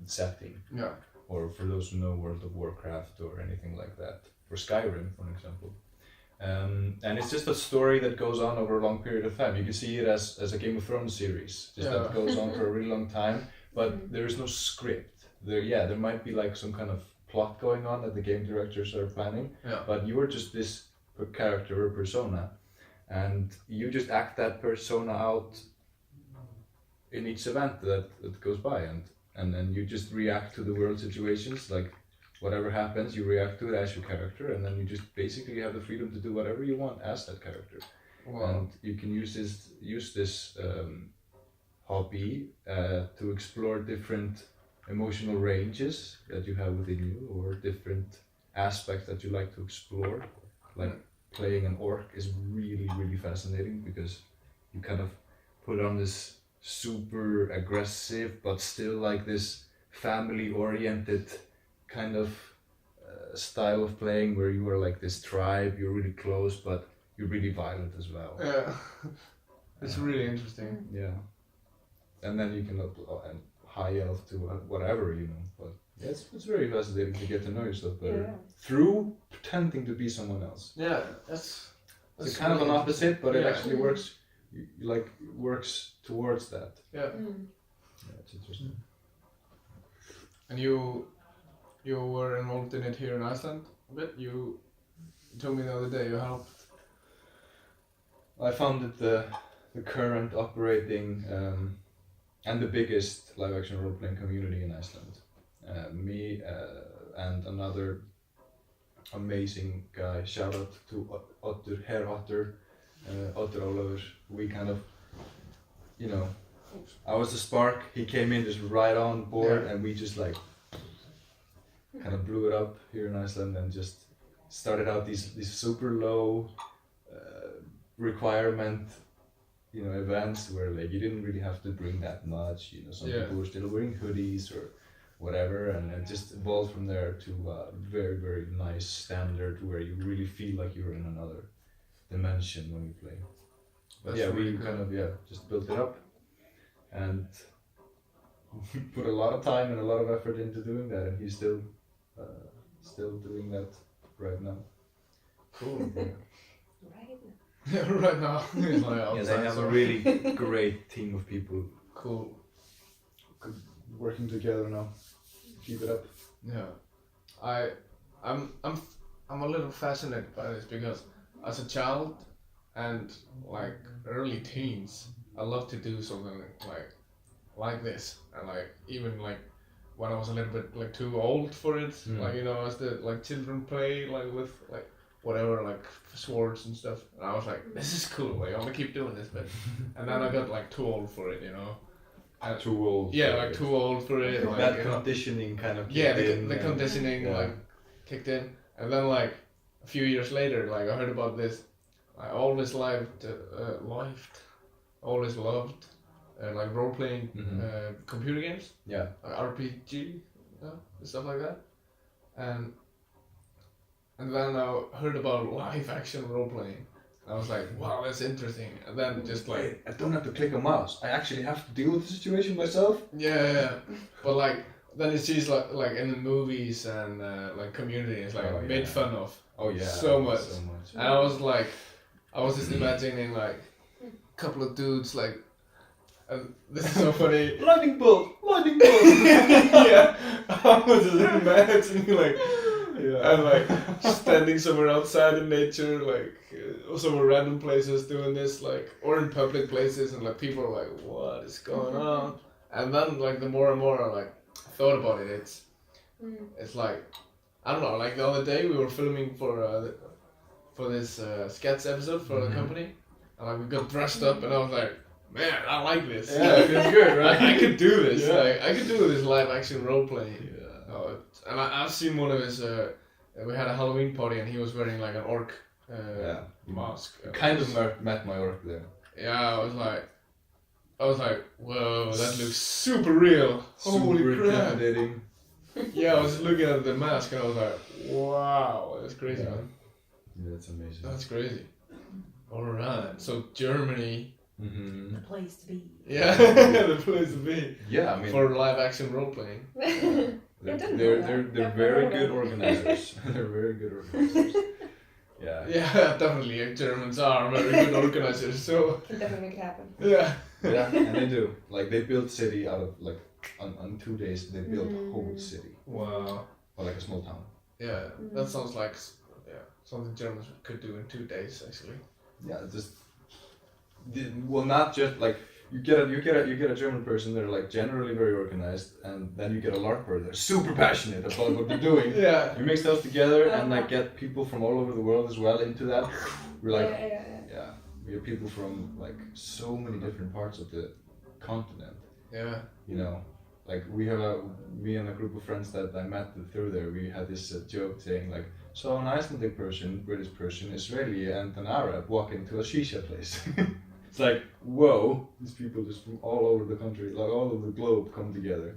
setting. Yeah. Or for those who know, World of Warcraft or anything like that. For Skyrim, for example. And it's just a story that goes on over a long period of time. You can see it as a Game of Thrones series, just that goes on for a really long time, but there is no script. There might be like some kind of plot going on that the game directors are planning, but you are just this character or persona, and you just act that persona out in each event that goes by, and then you just react to the world situations, like whatever happens, you react to it as your character, and then you just basically have the freedom to do whatever you want as that character. Wow. And you can use this hobby to explore different emotional ranges that you have within you, or different aspects that you like to explore. Like playing an orc is really, really fascinating, because you kind of put on this super aggressive but still like this family-oriented kind of style of playing, where you are like this tribe, you're really close, but you're really violent as well. Yeah, it's really interesting. Yeah, and then you can up high elf to whatever, you know. But It's very fascinating to get to know yourself better through pretending to be someone else. Yeah, that's it's kind of an opposite, but it Yeah. actually works. Like works towards that. Yeah. Yeah, it's interesting. And you were involved in it here in Iceland a bit. You told me the other day you helped. I founded the current operating and the biggest live action role playing community in Iceland. Me and another amazing guy. Shout out to Otter, Herr Otter, Otter Ólafur. We kind of, you know, I was the spark. He came in just right on board, and we just like kind of blew it up here in Iceland and just started out these super low requirement, you know, events where like you didn't really have to bring that much. You know, some people were still wearing hoodies or whatever, and it just evolved from there to a very, very nice standard where you really feel like you're in another dimension when you play. But That's we really kind of just built it up and put a lot of time and a lot of effort into doing that, and he's still doing that right now. Cool. Right. Yeah, right now. He's like Yeah, outside, they have so- a really great team of people Cool. working together now. Keep it up. Yeah, I'm a little fascinated by this because as a child and like early teens, I love to do something like this, and like even like when I was a little bit like too old for it, like, you know, as the like children play like with like whatever, like swords and stuff, and I was like, this is cool, like I want to keep doing this bit, and then I got like too old for it, you know. Too old. Yeah, like too old for it. Like, that you know. conditioning kind of Yeah, kicked in, the conditioning like kicked in, and then like a few years later, like I heard about this. I always loved like role playing computer games. Yeah. Like RPG, and stuff like that, and then I heard about live action role playing. I was like, wow, that's interesting. And then just like, I don't have to click a mouse. I actually have to deal with the situation myself. yeah. But like, then it sees like in the movies and like Community, it's like made fun of. Oh yeah. So much. And I was like, I was just Mm-hmm. imagining like a couple of dudes like, and this is so funny. Lightning bolt. Yeah, I was just imagining like, and like standing somewhere outside in nature, like somewhere random places doing this, like, or in public places, and like people are like, what is going on? And then like the more and more I like thought about it, it's like, I don't know, like the other day we were filming for this sketch episode for the company, and like we got dressed up, and I was like, man, I like this. Yeah, it feels good, right? I could do this. Yeah. Like I could do this live action role playing. Yeah. And I've seen one of his. We had a Halloween party, and he was wearing like an orc mask. Kind of met my orc there. Yeah, I was like, whoa, that looks super real. Holy Super crap! intimidating. Yeah, I was looking at the mask, and I was like, wow, that's crazy, man. Yeah, that's amazing. That's crazy. All right, so Germany. Mm-hmm. The place to be. Yeah, the place to be. Yeah, I mean, For live action role playing. they're very good organizers. They're very good organizers. Yeah. Yeah, definitely. Germans are very good organizers, so Can definitely make it happen. yeah. Yeah, and they do. Like they built city out of like on 2 days they built a whole city. Wow. Or like a small town. Yeah, that sounds like something Germans could do in 2 days actually. Yeah, just well, not just like you get a German person. They're like generally very organized, and then you get a LARPer. They're super passionate about what they're doing. Yeah. You mix those together and like get people from all over the world as well into that. We're like, Yeah. we have people from like so many different parts of the continent. Yeah. You know, like me and a group of friends that I met through there. We had this joke saying like, so an Icelandic person, British person, Israeli, and an Arab walk into a shisha place. It's like, whoa, these people just from all over the country, like all over the globe, come together.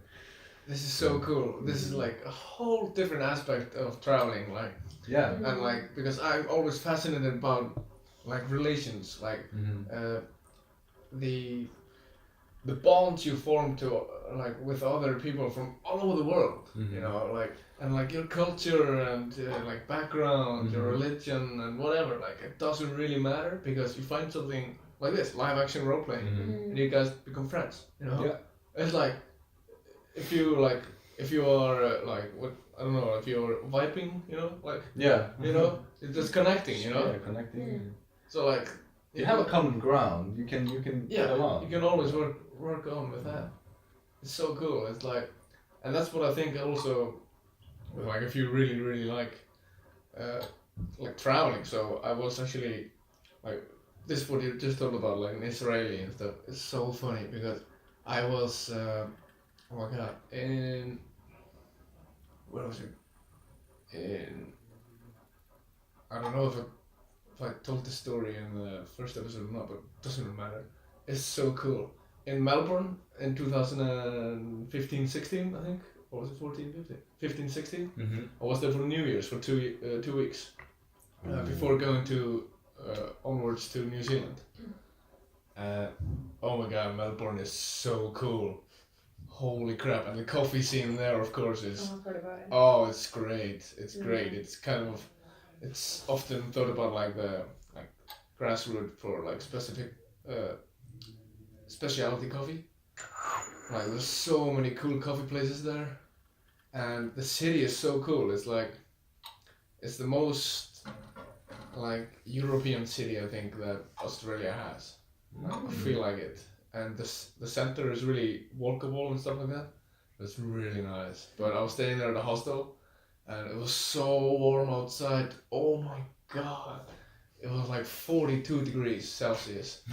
This is so cool. This is like a whole different aspect of traveling, like, Yeah. and like, because I'm always fascinated about like relations, like the the bonds you form to like with other people from all over the world, you know, like, and like your culture and like background, your religion and whatever, like it doesn't really matter because you find something like this, live action role playing, and you guys become friends, you know. It's like if you are like what, I don't know, if you're vibing, you know, like you know, it's just connecting, you know. Connecting. So like you have a common ground. You can get along. You can always work on with that. It's so cool. It's like, and that's what I think also, like if you really like traveling. So I was actually like, this is what you just told about, like an Israeli and stuff. It's so funny because I was oh my god, in, where was it? In, I don't know if I told the story in the first episode or not, but it doesn't really matter. It's so cool. In Melbourne in 2015-16, I think, or was it 15-16? I was there for New Year's for 2 weeks before going to onwards to New Zealand. Oh my god, Melbourne is so cool. Holy crap! And the coffee scene there, of course, is it's great. It's great. It's kind of, it's often thought about like the grassroots for like specific specialty coffee. Like there's so many cool coffee places there, and the city is so cool. It's like, it's the most like European city I think that Australia has. I feel like it, and the center is really walkable and stuff like that. It's really nice. But I was staying there at a hostel, and it was so warm outside. Oh my god. It was like 42 degrees Celsius.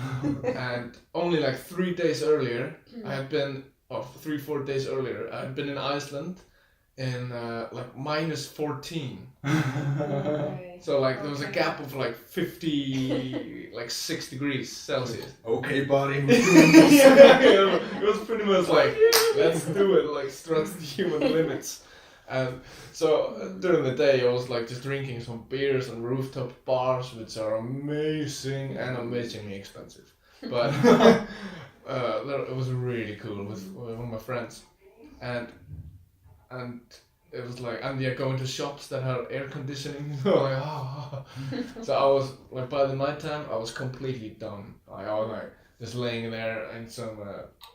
And only like 3 days earlier, I had been, or 3-4 days earlier, I had been in Iceland in like minus 14. So like there was a gap of like 50, like 6 degrees Celsius. Okay, buddy. It was pretty much like, let's do it, like stretch the human limits. And so during the day I was like just drinking some beers and rooftop bars, which are amazing and amazingly expensive. But it was really cool with one of my friends, and it was like, and yeah, going to shops that had air conditioning. So like, so I was like, by the nighttime I was completely done. Like I was like just laying there in some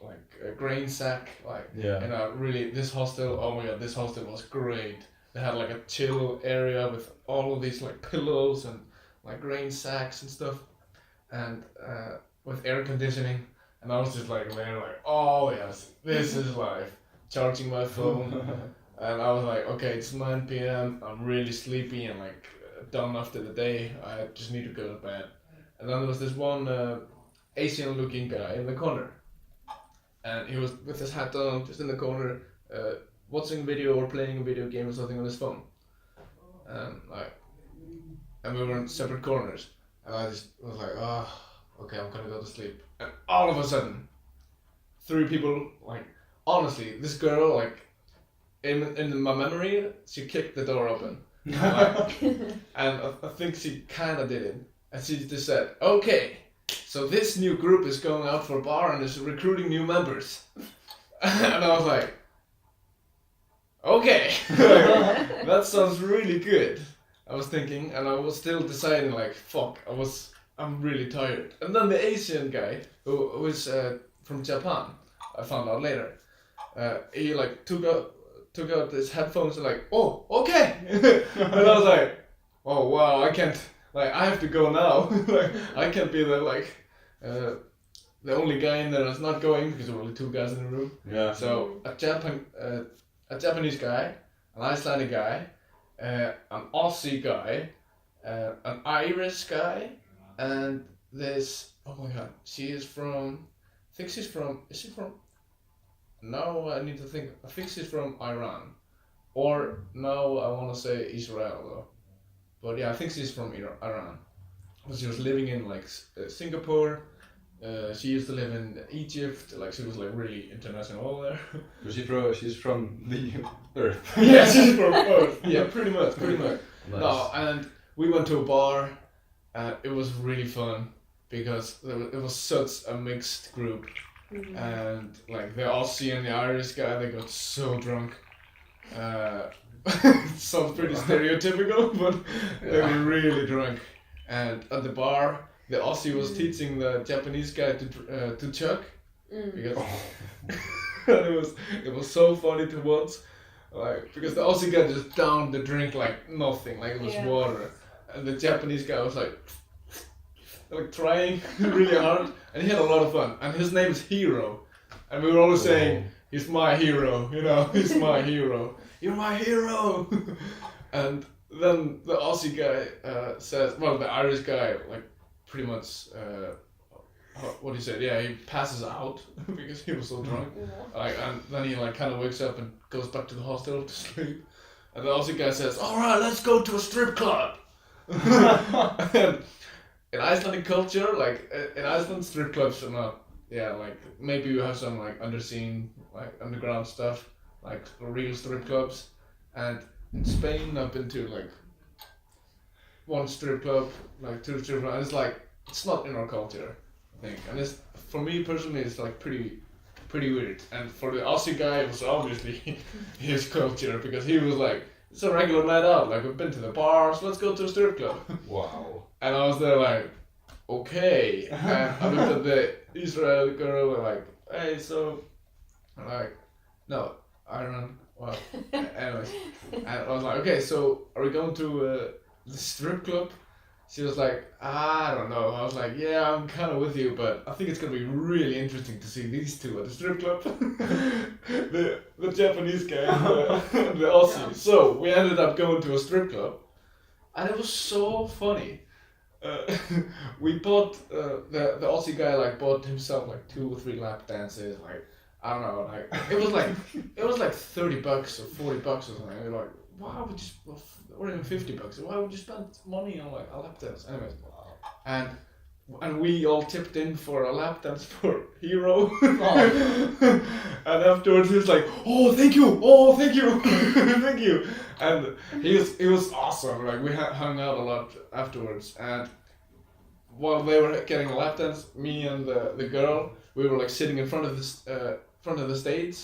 like a grain sack, like, and really this hostel, oh my god, this hostel was great. They had like a chill area with all of these like pillows and like grain sacks and stuff, and with air conditioning, and I was just like there like, oh yes, this is life. Charging my phone, and I was like, okay, it's 9 p.m, I'm really sleepy and like done after the day, I just need to go to bed. And then there was this one Asian looking guy in the corner, and he was with his hat on just in the corner, watching video or playing a video game or something on his phone, and we were in separate corners, and I just was like, okay, I'm gonna go to sleep. And all of a sudden 3 people, like, honestly, this girl, like, in my memory, she kicked the door open, like, and I think she kinda did it, and she just said, okay, so this new group is going out for a bar and is recruiting new members. And I was like, okay, that sounds really good. I was thinking, and I was still deciding like, fuck, I'm really tired. And then the Asian guy, who is from Japan, I found out later, he like took out his headphones and like, oh, okay. And I was like, oh wow, I can't, like, I have to go now. Like, I can't be the like the only guy in there that's not going, because there were only 2 guys in the room. Yeah. So a Japanese guy, an Icelandic guy, an Aussie guy, an Irish guy, and this, oh my god, she is from, I think she's from, is she from, no, I need to think, I think she's from Iran, or no, I want to say Israel though, but yeah, I think she's from Iran, but she was living in like Singapore, she used to live in Egypt, like she was like really international there. She's from the Earth. Yeah, she's from Earth, yeah, pretty much. Nice. No, and we went to a bar, and it was really fun, because it was such a mixed group. and like the Aussie and the Irish guy, they got so drunk. Sounds pretty stereotypical, but they were really drunk. And at the bar, the Aussie was teaching the Japanese guy to chug, because it was so funny to watch, like because the Aussie guy just downed the drink like nothing, like it was water, and the Japanese guy was like trying really hard, and he had a lot of fun. And his name is Hiro, and we were always saying, "He's my hero," "He's my hero. You're my hero." And then the Aussie guy says, well, the Irish guy, like, pretty much, what he said, he passes out because he was so drunk. Like, and then he, like, kind of wakes up and goes back to the hostel to sleep. And the Aussie guy says, "All right, let's go to a strip club." And in Icelandic culture, like, in Iceland, strip clubs are not, like, maybe you have some, like, underground stuff, like, real strip clubs. And in Spain, I've been to like one strip club, like 2 strip clubs, and it's like, it's not in our culture, I think. And it's, for me personally, it's like pretty weird. And for the Aussie guy, it was obviously his culture, because he was like, it's a regular night out, like, we've been to the bars, let's go to a strip club. Wow. And I was there like, okay. And I looked at the Israel girl and like, hey, so, like, no, Ireland. Well, anyways, and I was like, okay, so are we going to the strip club? She was like, I don't know. I was like, yeah, I'm kind of with you, but I think it's gonna be really interesting to see these two at the strip club. the Japanese guy and the Aussie. Yeah. So we ended up going to a strip club, and it was so funny. We bought the Aussie guy bought himself like 2 or 3 lap dances, like. I don't know, like it was like $30 or $40 or something. And you're like, why would you, or even $50? Why would you spend money on like a lap dance? Anyways, and we all tipped in for a lap dance for Hiro. And afterwards he was like, oh thank you, thank you. And he was awesome. Like we hung out a lot afterwards, and while they were getting a lap dance, me and the girl, we were like sitting in front of the stage,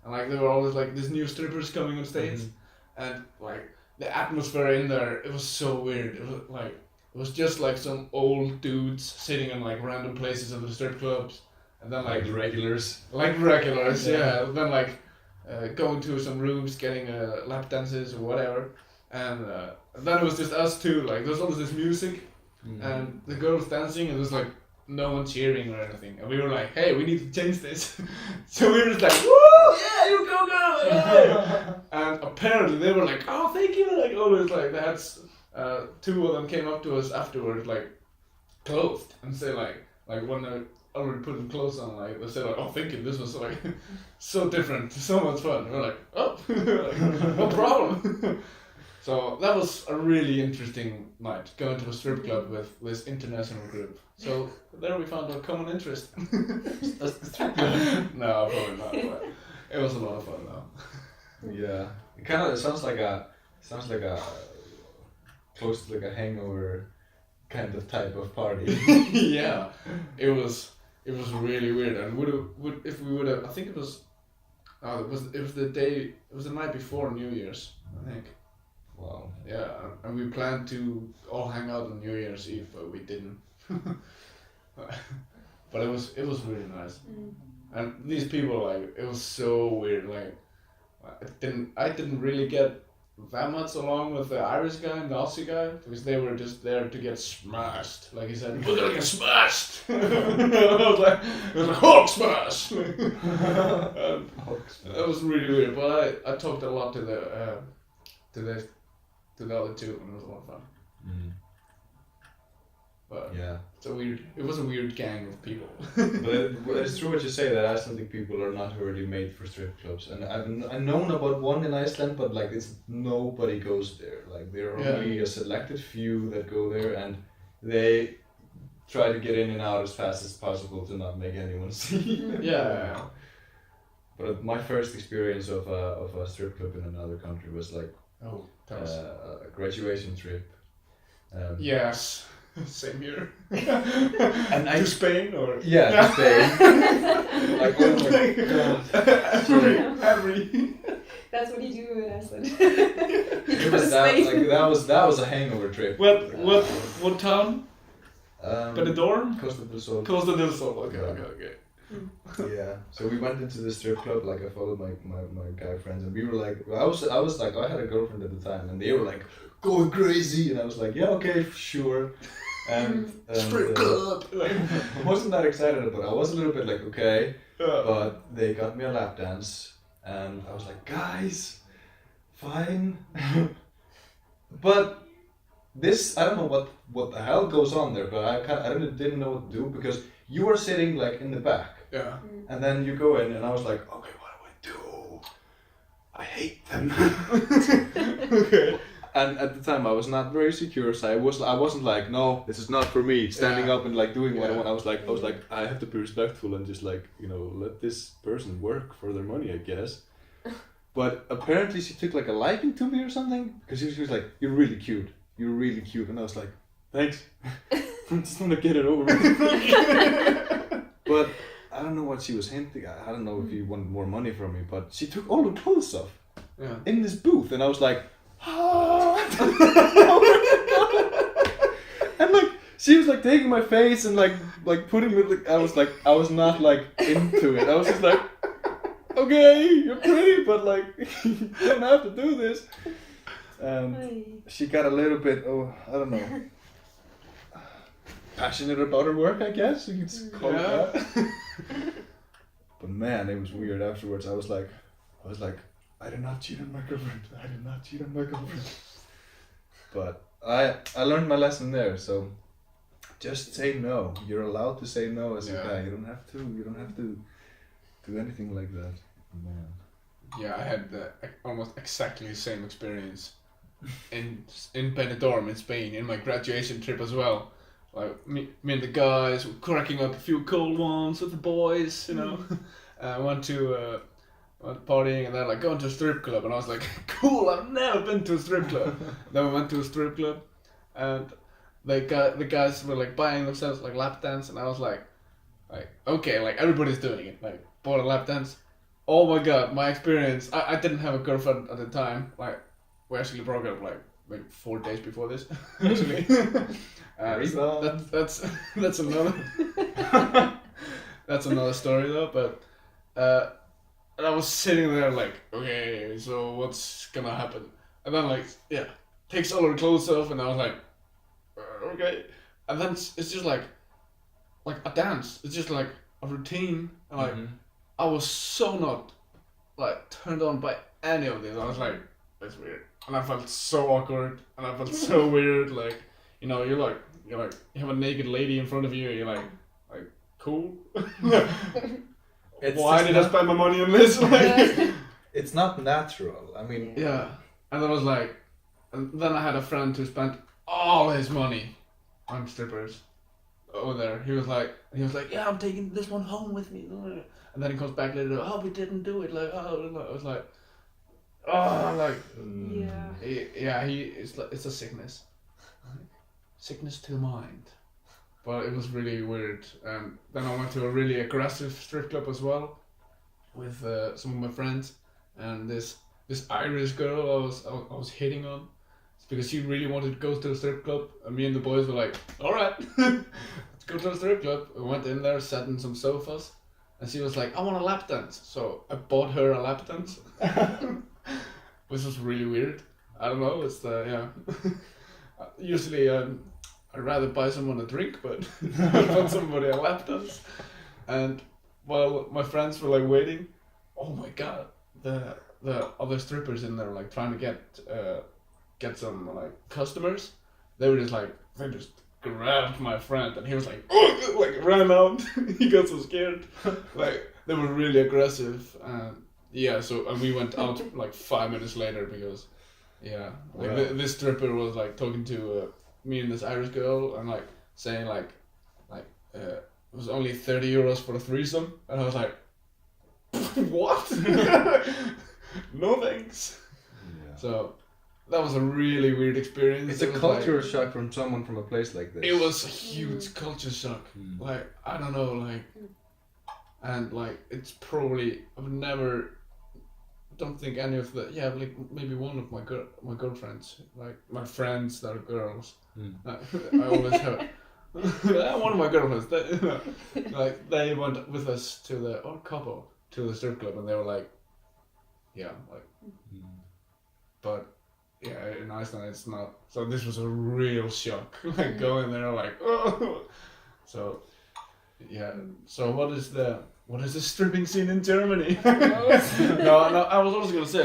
and like there were always like these new strippers coming on stage, and like the atmosphere in there, it was so weird. It was just like some old dudes sitting in like random places in the strip clubs, and then like regulars, yeah. And then like going to some rooms, getting lap dances or whatever, and then it was just us two. Like there was always this music, and the girls dancing, and there was like no one cheering or anything, and we were like, hey, we need to change this. So we were just like, woo, yeah, you go girl, yeah. And apparently they were like, oh thank you, like always, like they had 2 of them came up to us afterwards, like clothed, and say like when they already put them clothes on, like they said like, oh thank you, this was like so different, so much fun. And we're like, oh, like, no problem. So that was a really interesting night, going to a strip club with this international group. So there we found a common interest. That's the strip club. No, probably not. But it was a lot of fun though. Yeah, it kind of sounds like a close to like a hangover kind of type of party. Yeah, it was really weird, and if we would have, I think it was the night before New Year's, I think. Wow. Yeah, and we planned to all hang out on New Year's Eve, but we didn't. But it was really nice. And these people, like, it was so weird. Like, I didn't really get that much along with the Irish guy and the Aussie guy, because they were just there to get smashed. Like he said, we're gonna get smashed. I was like Hulk smash. That was really weird. But I talked a lot to the other 2, and it was a lot of fun. But yeah, it was a weird gang of people. But it's true what you say, that Icelandic people are not really made for strip clubs. And I've known about one in Iceland, but like nobody goes there. Like there are only a selected few that go there, and they try to get in and out as fast as possible to not make anyone see. Yeah. But my first experience of a strip club in another country was like a graduation trip. Yes. Same here. And to Spain or to Spain. Like, oh my god. Every. That's what you do in Iceland. That was a hangover trip. What town? Benidorm? Costa del Sol. Costa del Sol. Okay. Yeah. So we went into the strip club. Like I followed my guy friends, and we were like, I was like, I had a girlfriend at the time, and they were like going crazy, and I was like, yeah, okay, sure. And strip club. I wasn't that excited about it. I was a little bit like, okay, but they got me a lap dance, and I was like, guys, fine. But this, I don't know what the hell goes on there, but I didn't know what to do, because you were sitting like in the back. Yeah. And then you go in, and I was like, okay, what do I do? I hate them. Okay. And at the time, I was not very secure, so I wasn't like, no, this is not for me. Standing up and like doing what I want. I was like, I have to be respectful and just like, let this person work for their money, I guess. But apparently, she took like a liking to me or something, because she was like, you're really cute, and I was like, thanks. I just want to get it over with. But I don't know what she was hinting at. I don't know if you wanted more money from me, but she took all the clothes off in this booth, and I was like, and like she was like taking my face and like putting it. I was not like into it. I was just like, okay, you're pretty, but like you don't have to do this. And she got a little bit, I don't know, passionate about her work, I guess you could call it that. But man, it was weird afterwards. I was like, I did not cheat on my girlfriend. But I learned my lesson there. So just say no. You're allowed to say no as a guy. You don't have to do anything like that. Man. Yeah, I had almost exactly the same experience in Benidorm in Spain in my graduation trip as well. Like me and the guys were cracking up a few cold ones with the boys, went partying and then like going to a strip club, and I was like, cool, I've never been to a strip club. Then we went to a strip club, and the guys were like buying themselves like lap dance, and I was like okay, like everybody's doing it, like bought a lap dance. Oh my god, my experience. I didn't have a girlfriend at the time. Like we actually broke up like maybe 4 days before this. Actually, that's another that's another story though. But and I was sitting there like, okay, so what's gonna happen? And then takes all her clothes off, and I was like, okay. And then it's just like a dance. It's just like a routine. And I was so not turned on by any of this. I was like, that's weird. And I felt so awkward, and I felt so weird. Like, you have a naked lady in front of you, and you're like cool. Why did I spend my money on this? It's not natural. I mean, yeah. And I was like, and then I had a friend who spent all his money on strippers over there. He was like, yeah, I'm taking this one home with me. And then he comes back later, oh, we didn't do it. Like, oh, I was like, it's a sickness. Sickness to the mind. But it was really weird. And then I went to a really aggressive strip club as well with some of my friends, and this Irish girl I was hitting on. It's because she really wanted to go to the strip club, and me and the boys were like, all right, let's go to the strip club. We went in there, sat in some sofas, and she was like, I want a lap dance. So I bought her a lap dance, which was really weird. I don't know. It's usually I'd rather buy someone a drink, but I bought somebody a lap dance. And while my friends were waiting, oh my god, the other strippers in there trying to get some customers. They were just they just grabbed my friend, and he was ran out. He got so scared. They were really aggressive. And we went out 5 minutes later because this stripper was talking to me and this Irish girl, and saying it was only 30 euros for a threesome, and I was like, what? No thanks. Yeah. So that was a really weird experience. It's a cultural shock from someone from a place like this. It was a huge culture shock. Mm. Like, I don't know, like, and like, it's probably, don't think any of the, like maybe one of my girlfriends, like my friends that are girls. I always have, one of my girlfriends, they went with us to the strip club, and they were like, but yeah, in Iceland it's not. So this was a real shock, like going there, like, oh. So yeah. So what is the stripping scene in Germany? No, I was also gonna say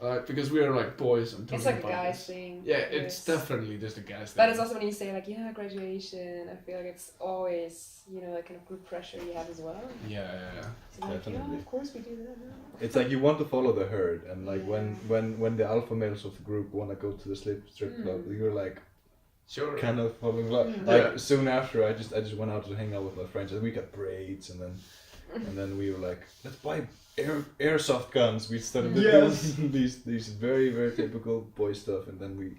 like because we are like boys and it's like a guy thing. Yeah, it's definitely just a guy thing. But it's also when you say like graduation, I feel like it's always that kind of group pressure you have as well. Yeah. So like, definitely. of course we do that. It's like you want to follow the herd, and like when the alpha males of the group want to go to the strip club, you're like. Sure. Kind of following along. Like soon after, I just went out to hang out with my friends, and we got braids, and then we were like, let's buy airsoft guns. We started doing these very very typical boy stuff, and then we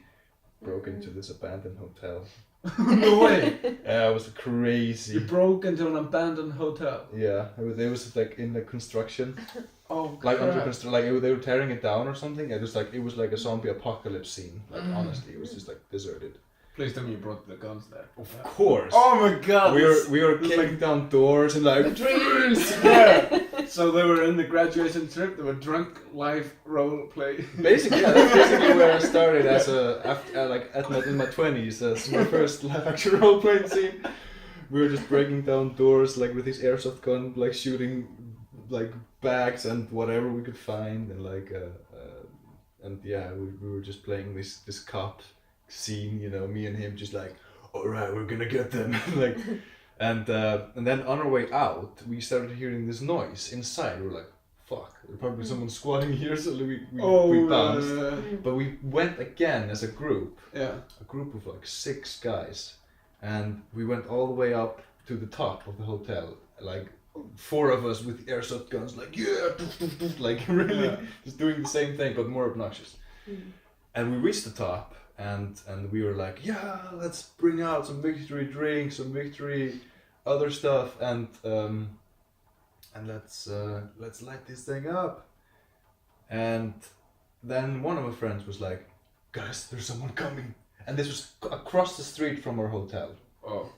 broke into this abandoned hotel. No way. It was crazy. You broke into an abandoned hotel. Yeah, it was like in the construction. Oh, like under construction, like they were tearing it down or something. It was like a zombie apocalypse scene. Like honestly, it was just like deserted. Please tell me you brought the guns there. Of course. Oh my god. We were kicking down doors and like dreams. Yeah. So they were in the graduation trip. They were drunk live role play. Basically, yeah, that's basically where I started as in my 20s as my first live action role playing scene. We were just breaking down doors like with his airsoft gun, like shooting like bags and whatever we could find, and we were just playing this cop scene, me and him just like, all right, we're gonna get them. Like, and then on our way out, we started hearing this noise inside. We're like, fuck, there's probably someone squatting here, so we bounced. But we went again as a group. Yeah. A group of like 6 guys, and we went all the way up to the top of the hotel, like 4 of us with airsoft guns, like like really just doing the same thing but more obnoxious. And we reached the top. And we were like, let's bring out some victory drinks, some victory other stuff, and let's light this thing up. And then one of my friends was like, guys, there's someone coming, and this was across the street from our hotel. Oh.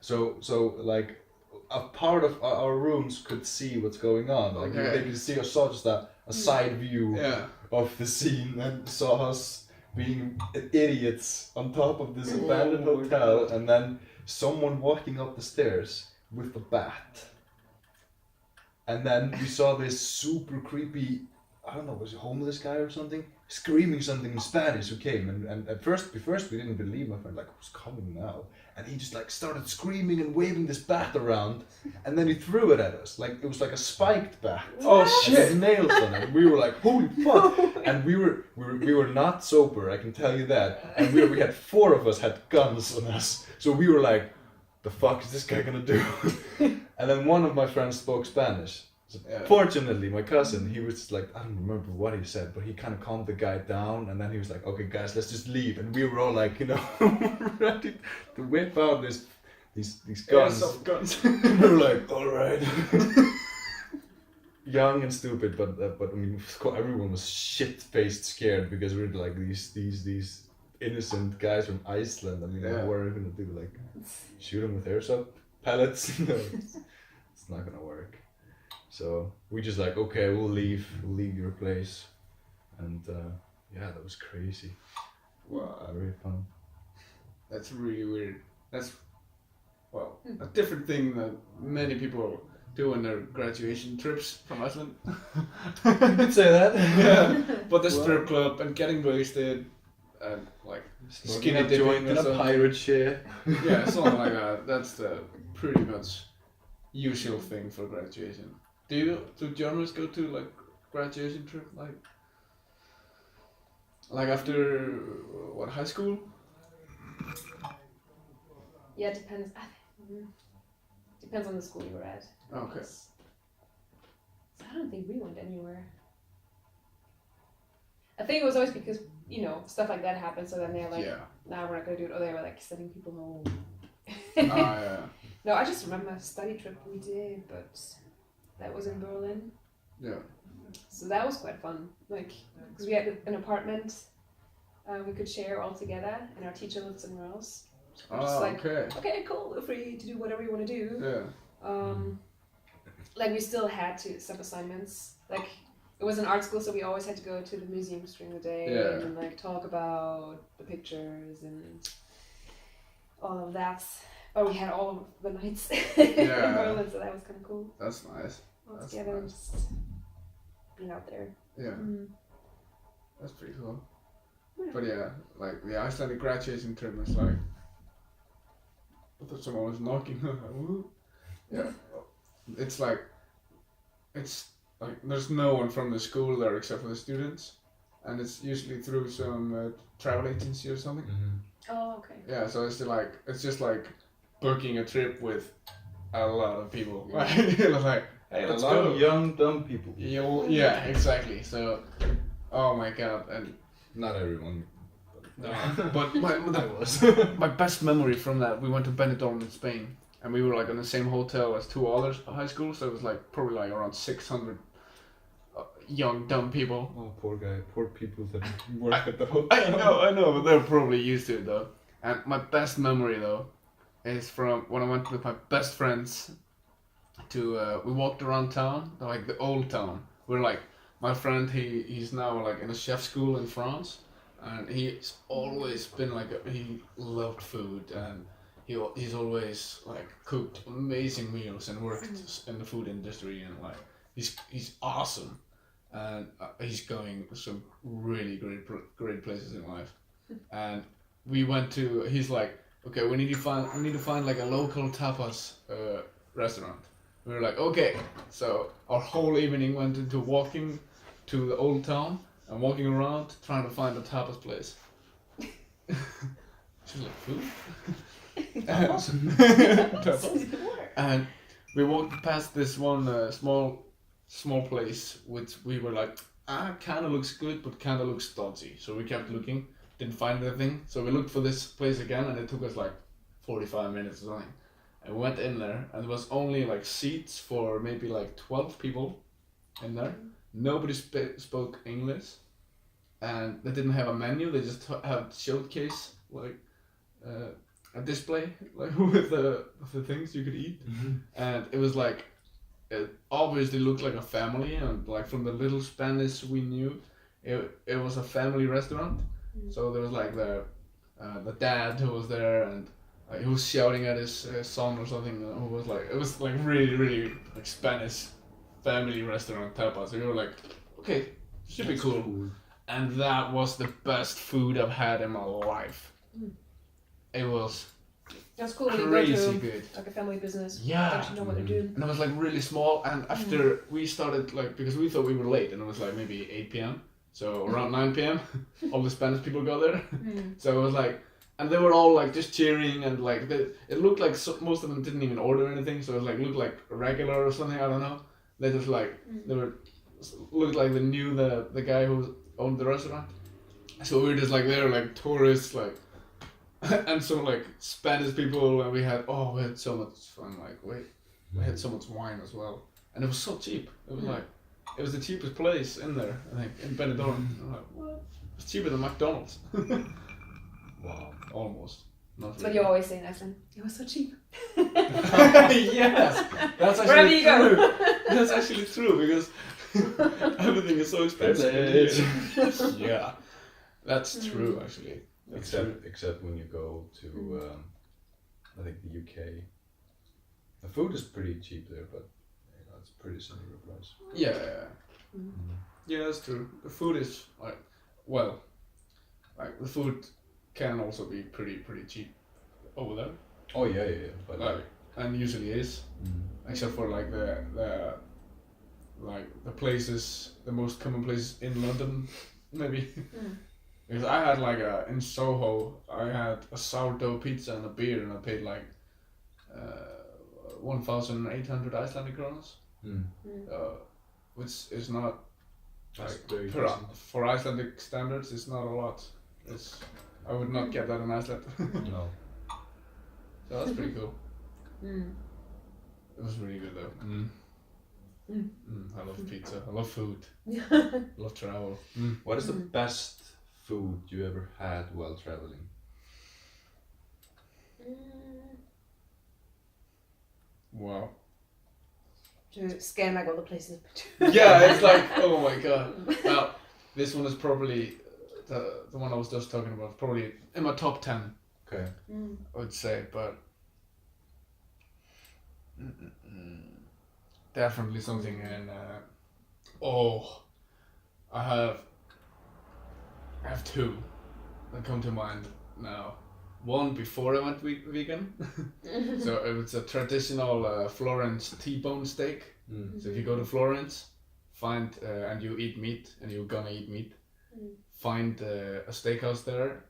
So like a part of our rooms could see what's going on. Like they could see us, saw just a side view of the scene, and saw us being idiots on top of this abandoned hotel, and then someone walking up the stairs with a bat. And then we saw this super creepy, I don't know, was it a homeless guy or something, screaming something in Spanish who came, and at first we didn't believe my friend, like, who's coming now? And he just like started screaming and waving this bat around, and then he threw it at us, like it was like a spiked bat. Oh shit! And nails on it. We were like, holy fuck! And we were not sober, I can tell you that. And we had 4 of us had guns on us, so we were like, the fuck is this guy gonna do? And then one of my friends spoke Spanish. So fortunately, my cousin, he was like, I don't remember what he said, but he kind of calmed the guy down, and then he was like, okay guys, let's just leave. And we were all like, ready to whip out these guns. Guns. And we were like, all right. Young and stupid, but I mean, everyone was shit-faced scared, because we were like these innocent guys from Iceland. I mean, what are we gonna do? Like, shoot them with airsoft pellets? No, it's not gonna work. So we just like, okay, we'll leave your place, and that was crazy. Wow, very fun. That's really weird. That's a different thing that many people do on their graduation trips from Iceland. You could say that. Yeah, but the strip club and getting wasted and like skinny dipping in a pirate ship. Yeah, something like that. That's the pretty much usual thing for graduation. Do Germans go to like graduation trip like after high school? Yeah, it depends. Depends on the school you were at. Okay. So I don't think we went anywhere. I think it was always because, stuff like that happened, so then they're like, Yeah. nah, we're not gonna do it, or they were like sending people home. Yeah. No, I just remember a study trip we did, but that was in Berlin. Yeah. So that was quite fun, like, because we had an apartment we could share all together, and our teacher lived somewhere else. So we're just like, okay, cool, we're free to do whatever you want to do. Yeah. Like, we still had some assignments. Like, it was an art school, so we always had to go to the museums during the day and like talk about the pictures and all of that. But we had all of the nights in Berlin, so that was kind of cool. That's nice. All together and just being out there. Yeah. That's pretty cool. Yeah. But yeah, like the Icelandic graduation trip was like, I thought someone was knocking. Yeah. It's like there's no one from the school there except for the students, and it's usually through some travel agency or something. Oh, okay. Yeah, so it's just like booking a trip with a lot of people. Like, hey, let's go. Of young dumb people. Yeah, exactly. So, oh my god, and not everyone. But my best memory from that, we went to Benidorm in Spain, and we were like in the same hotel as two other high schools, so it was like probably like around 600 young dumb people. Oh, poor people that work at the hotel. I know, but they're probably used to it though. And my best memory though is from when I went with my best friends to we walked around town, like the old town. We're like, my friend, he's now like in a chef school in France, and he's always been like he loved food, and he's always like cooked amazing meals and worked in the food industry, and like he's awesome, and he's going some really great places in life. And we went to, he's like, okay, we need to find like a local tapas restaurant. We were like, okay, so our whole evening went into walking to the old town and walking around trying to find a tapas place. She's like, food? Tapas. And we walked past this one small place, which we were like, kind of looks good, but kind of looks dodgy. So we kept looking, didn't find anything. So we looked for this place again, and it took us like 45 minutes or something. And we went in there, and there was only like seats for maybe like 12 people in there. Nobody spoke English, and they didn't have a menu. They just had showcase, like a display, like with the things you could eat. And it was like, it obviously looked like a family, and like from the little Spanish we knew, it was a family restaurant. So there was like the dad who was there, and he was shouting at his son or something. Who was like, it was like really like Spanish family restaurant tapas. So we were like, okay, should be cool. And that was the best food I've had in my life. It was That's cool. crazy When you go to, good. like a family business. Yeah. They actually know what they're doing. And it was like really small. And after we started, like, because we thought we were late, and it was like maybe 8 p.m. So around 9 p.m. all the Spanish people got there. So it was like, and they were all like just cheering, and like it looked like most of them didn't even order anything. So it was like looked like regular or something. I don't know. They just like looked like they knew the guy who owned the restaurant. So we were just like there like tourists, like, and some like Spanish people, and we had so much fun. Like we had so much wine as well, and it was so cheap. It was like, it was the cheapest place in there, I think, in Benidorm. I'm like, what? It's cheaper than McDonald's. Wow, almost. Not That's really. what you always say in Iceland. It was so cheap. Yes, that's actually Wherever you true. go. That's actually true, because everything is so expensive. Yeah, that's true actually. That's true. Except when you go to, I think the UK. The food is pretty cheap there, but it's pretty similar price. Yeah. Yeah, that's true. The food is like, well, like the food can also be pretty cheap over there. Oh yeah, but like, and usually is, except for like the places, the most common places in London, maybe. Because I had like in Soho, I had a sourdough pizza and a beer, and I paid like 1,800 Icelandic kronas, which is not Like, for Icelandic standards, it's not a lot. I would not get that in Iceland. No. So that's pretty cool. It was really good though. I love pizza. I love food. I love travel. What is the best food you ever had while traveling? Wow. To scan like all the places. Yeah, it's like, oh my god. Now, this one is probably the one I was just talking about. Probably in my top 10. Okay. I would say, but definitely something in. I have two that come to mind now. One before I went vegan, so it was a traditional Florence T-bone steak. So if you go to Florence, find and you eat meat, and you're gonna eat meat, find a steakhouse there.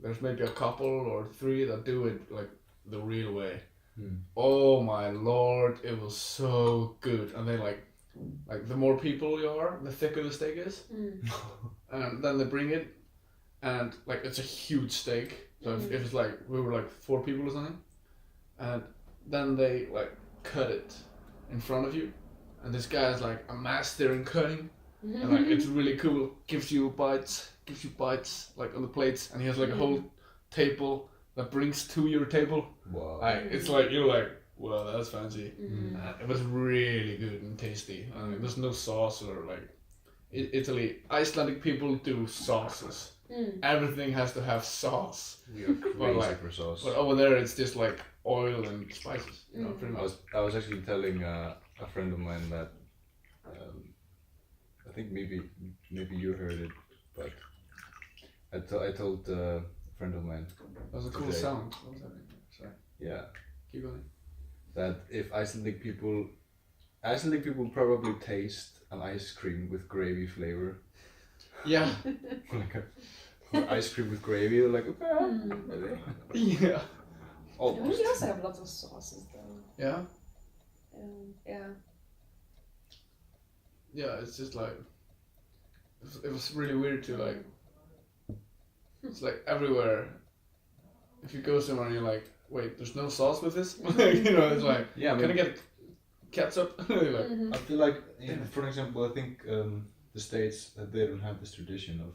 There's maybe a couple or three that do it like the real way. Oh my lord, it was so good. And they like the more people you are, the thicker the steak is. And then they bring it, and like it's a huge steak. So if it's like we were like 4 people or something, and then they like cut it in front of you, and this guy is like a master in cutting, and like it's really cool. Gives you bites like on the plates, and he has like a whole table that brings to your table. Wow. Like it's like you're like, wow, that's fancy. It was really good and tasty. There's no sauce or like Italy. Icelandic people do sauces. Everything has to have sauce. We are crazy for sauce. But over there it's just like oil and spices. You know, pretty much. I was actually telling a friend of mine that I think maybe you heard it, but I told a friend of mine. That was a cool sound. What was that? Sorry. Yeah. Keep going. That if Icelandic people probably taste an ice cream with gravy flavor. Yeah. Like ice cream with gravy, like okay. Yeah. We also have lots of sauces though. Yeah. Yeah. Yeah, it's just like it was really weird to like. It's like everywhere. If you go somewhere and you're like, wait, there's no sauce with this? You know, it's like, yeah, can I get ketchup? Like, I feel like, for example, I think the States they don't have this tradition of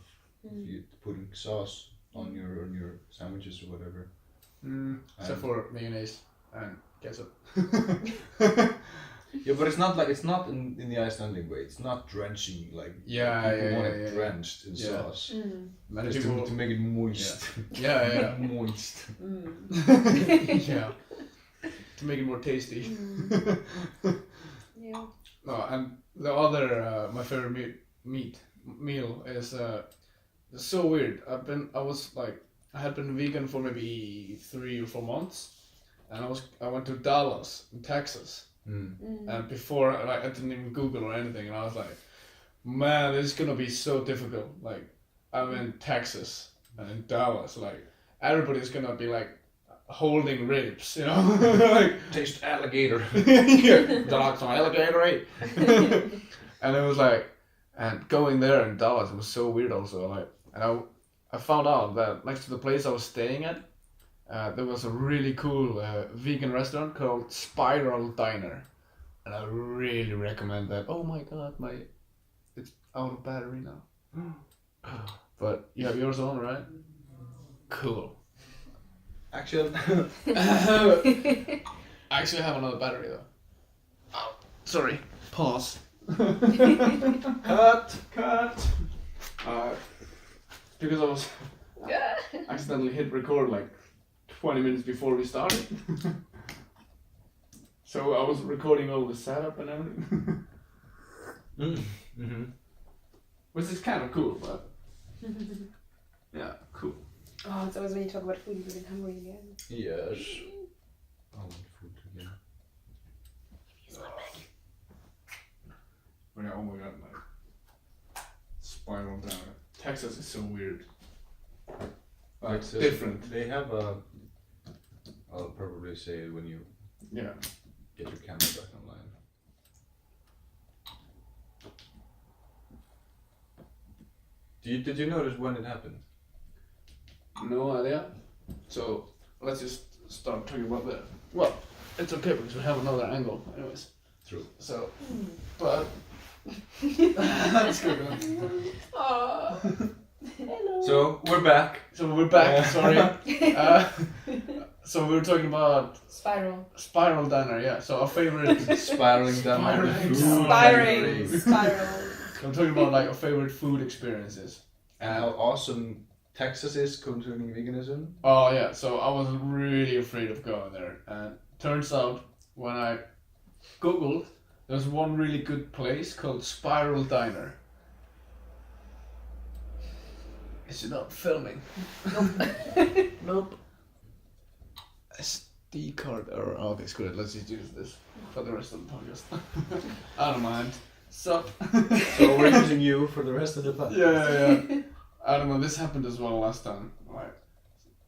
you putting sauce on your sandwiches or whatever. Except for mayonnaise and ketchup. Yeah, but it's not in the Icelandic way. It's not drenching like people want it drenched in sauce. Many just people to make it moist. Yeah. Moist. Yeah. To make it more tasty. Yeah. No, and the other my favorite meal is it's so weird. I had been vegan for maybe 3 or 4 months, and I went to Dallas in Texas. And before, like, I didn't even Google or anything, and I was like, man, this is gonna be so difficult. Like, I'm in Texas and in Dallas, like, everybody's gonna be like holding ribs, you know, like taste alligator. Yeah, that's some alligator, right? And it was like, and going there in Dallas, it was so weird also. Like, and I found out that next to the place I was staying at, there was a really cool vegan restaurant called Spiral Diner, and I really recommend that. Oh my god, it's out of battery now. But you have yours on, right? Cool. Actually, I actually have another battery though. Oh, sorry. Pause. Cut. Because I was accidentally hit record like 20 minutes before we started. So I was recording all the setup and everything. Which is kind of cool, but yeah, cool. Oh, it's always when you talk about food, you get hungry again. Yes. I want food again. But yeah, oh my god, like Spiral Diner. Texas is so weird. Like Texas, different. They have I'll probably say it when you get your camera back online. Did you notice when it happened? No idea. So let's just start talking about that. Well, it's okay because we have another angle, anyways. True. So, but that's good. Aww. Hello. So we're back. So we're back. Sorry. So we were talking about Spiral Diner. Yeah. So our favorite Spiraling down the food. Spiral. I'm talking about like our favorite food experiences. And how awesome Texas is concerning veganism. Oh yeah. So I was really afraid of going there, and turns out when I googled, there's one really good place called Spiral Diner. Is it not filming? Nope. SD card error. Oh, okay, screw it. Let's just use this for the rest of the podcast. I don't mind. So we're using you for the rest of the podcast. Yeah. I don't know. This happened as well last time. Like,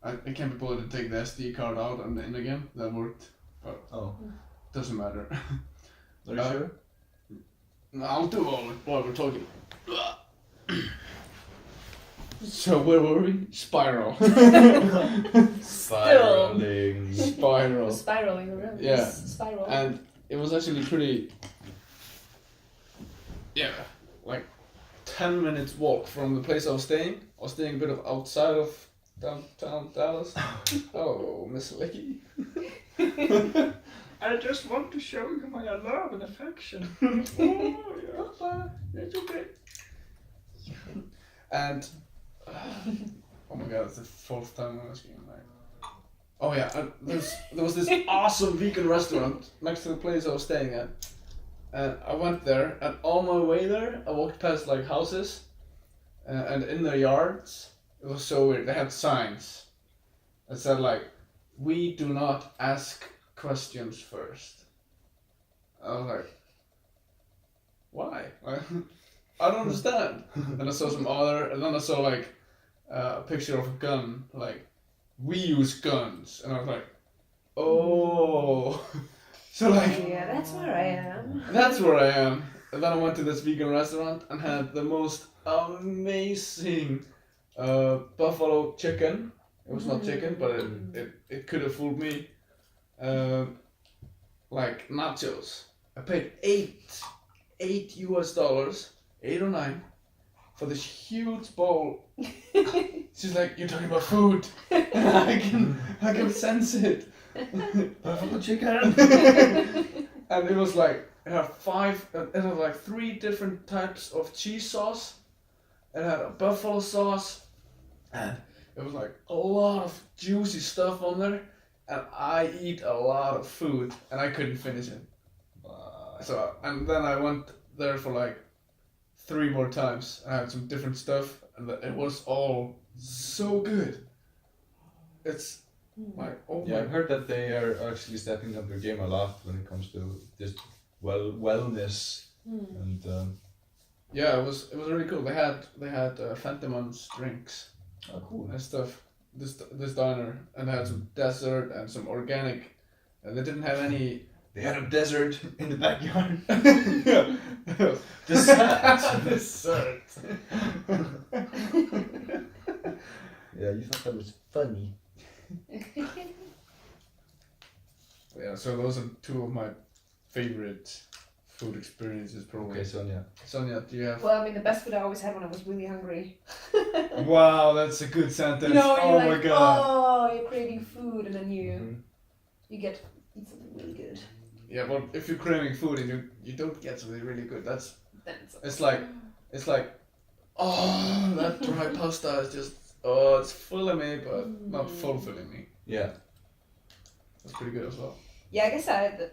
I can't be bothered to take the SD card out and in again. That worked, but doesn't matter. Are you sure? No, I'll do all of it while we're talking. So where were we? Spiral. Spiraling. Spiraling around. Yeah. Spiral. And it was actually pretty. Yeah, like 10 minutes walk from the place I was staying. I was staying a bit of outside of downtown Dallas. Oh, Miss Licky. I just want to show you my love and affection. Oh, yeah. It's okay. And oh my god, it's the fourth time I'm asking. Like, oh yeah, there was this awesome vegan restaurant next to the place I was staying at, and I went there. And on my way there, I walked past like houses, and in their yards, it was so weird. They had signs that said like, "We do not ask questions first." I was like, why? I don't understand. And I saw some other, and then I saw like a picture of a gun, like, we use guns. And I was like, oh. So like, yeah, that's where I am. That's where I am. And then I went to this vegan restaurant and had the most amazing buffalo chicken. It was not chicken, but it could have fooled me. Like nachos. I paid $8 US, 8 or 9, for this huge bowl. She's like, "You're talking about food." I can sense it. Buffalo chicken. And it was like, it had like 3 different types of cheese sauce. It had a buffalo sauce, and it was like a lot of juicy stuff on there. And I eat a lot of food, and I couldn't finish it. So, and then I went there for like 3 more times. I had some different stuff, and it was all so good. It's like, oh Yeah, my. I've heard that they are actually stepping up their game a lot when it comes to just wellness and. Yeah, it was really cool. They had Fentimans drinks. Oh, cool. And stuff. This diner, and they had some dessert and some organic, and they didn't have any. They had a desert in the backyard. Yeah. Dessert. Yeah, you thought that was funny. Yeah, so those are 2 of my favorite food experiences, probably. Okay, Sonja. Sonja, do you have? Well, I mean, the best food I always had when I was really hungry. Wow, that's a good sentence. You know, oh you're my like, god. oh, you're craving food, and then you get eat something really good. Yeah, but if you're craving food and you don't get something really good, Then it's like, oh, that dry pasta is just, oh, it's filling me, but not fulfilling me. Yeah. That's pretty good as well. Yeah, I guess I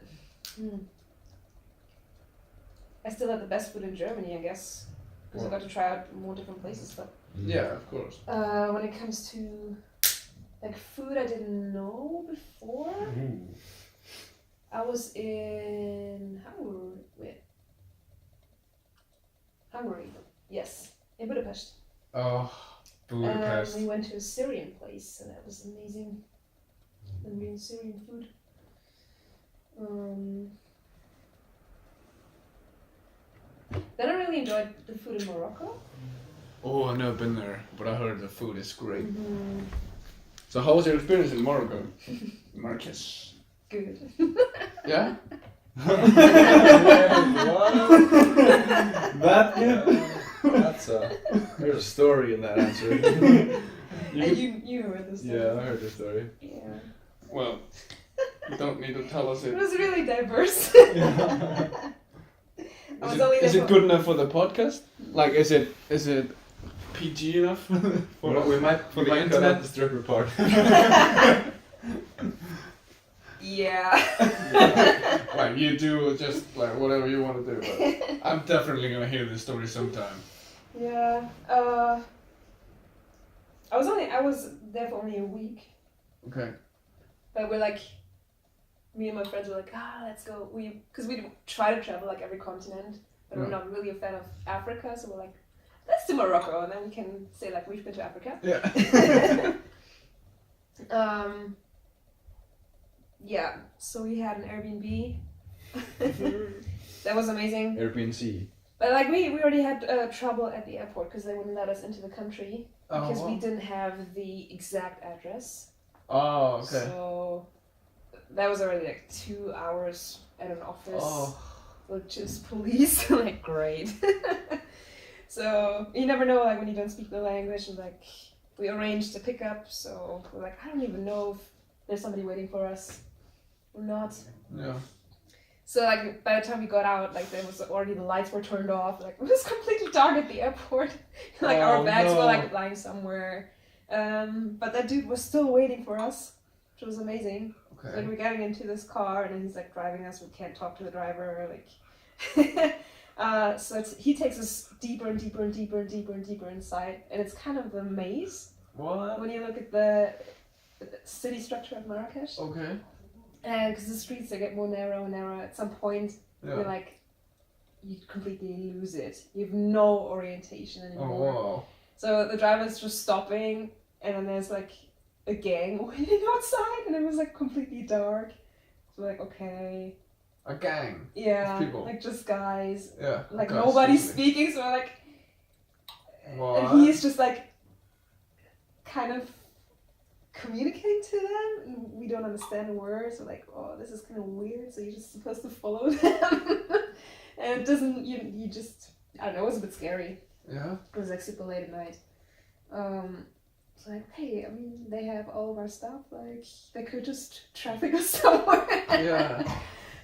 still had the best food in Germany, I guess, because I got to try out more different places. But Yeah, of course. when it comes to like food I didn't know before, I was in Hungary. Yes, in Budapest. Oh, Budapest. We went to a Syrian place, and that was amazing. Amazing Syrian food. Then I really enjoyed the food in Morocco. Oh, I've never been there, but I heard the food is great. Mm-hmm. So how was your experience in Morocco? Marrakesh. Good. Yeah? That that's there's a story in that answer. You heard this. Yeah, I heard the story. Yeah. Well, you don't need to tell us It it. was really diverse. Is it good enough for the podcast? Like, is it PG enough for we might for the cut out internet? the stripper part. Yeah. Like, you do just like whatever you want to do. But I'm definitely gonna hear this story sometime. Yeah. I was there for only a week, Okay. but we're like, me and my friends were like, let's go. Because we try to travel like every continent, but we're not really a fan of Africa, so we're like, let's do Morocco, and then we can say like we've been to Africa. Yeah. Yeah. So we had an Airbnb. That was amazing. Airbnb. But like we already had trouble at the airport because they wouldn't let us into the country because we didn't have the exact address. Oh, okay. So that was already like 2 hours at an office with just police. Like great. So you never know, like when you don't speak the language, and like we arranged a pickup. So we're like, I don't even know if there's somebody waiting for us or not. Yeah. So like by the time we got out, like there was already the lights were turned off. Like it was completely dark at the airport. Like our bags were like lying somewhere. But that dude was still waiting for us, which was amazing. Okay. So like, we're getting into this car and then he's like driving us. We can't talk to the driver. Like, so he takes us deeper and deeper and deeper and deeper and deeper inside, and it's kind of a maze. What? When you look at the city structure of Marrakesh. Okay. And because the streets, they get more narrow and narrow. At some point, you're like, you completely lose it. You have no orientation anymore. Oh, wow. So the driver's just stopping, and then there's like a gang waiting outside, and it was like completely dark. So we're like, okay. A gang? Yeah. Of people? Like just guys. Yeah. Like guys, nobody's usually. speaking, so we're like. What? And he's just like, kind of communicating to them, and we don't understand a word, so like, oh, this is kind of weird, so you're just supposed to follow them. And it doesn't, you just, I don't know, it was a bit scary. Yeah. It was like super late at night. So like, hey, I mean, they have all of our stuff, like, they could just traffic us somewhere. Yeah.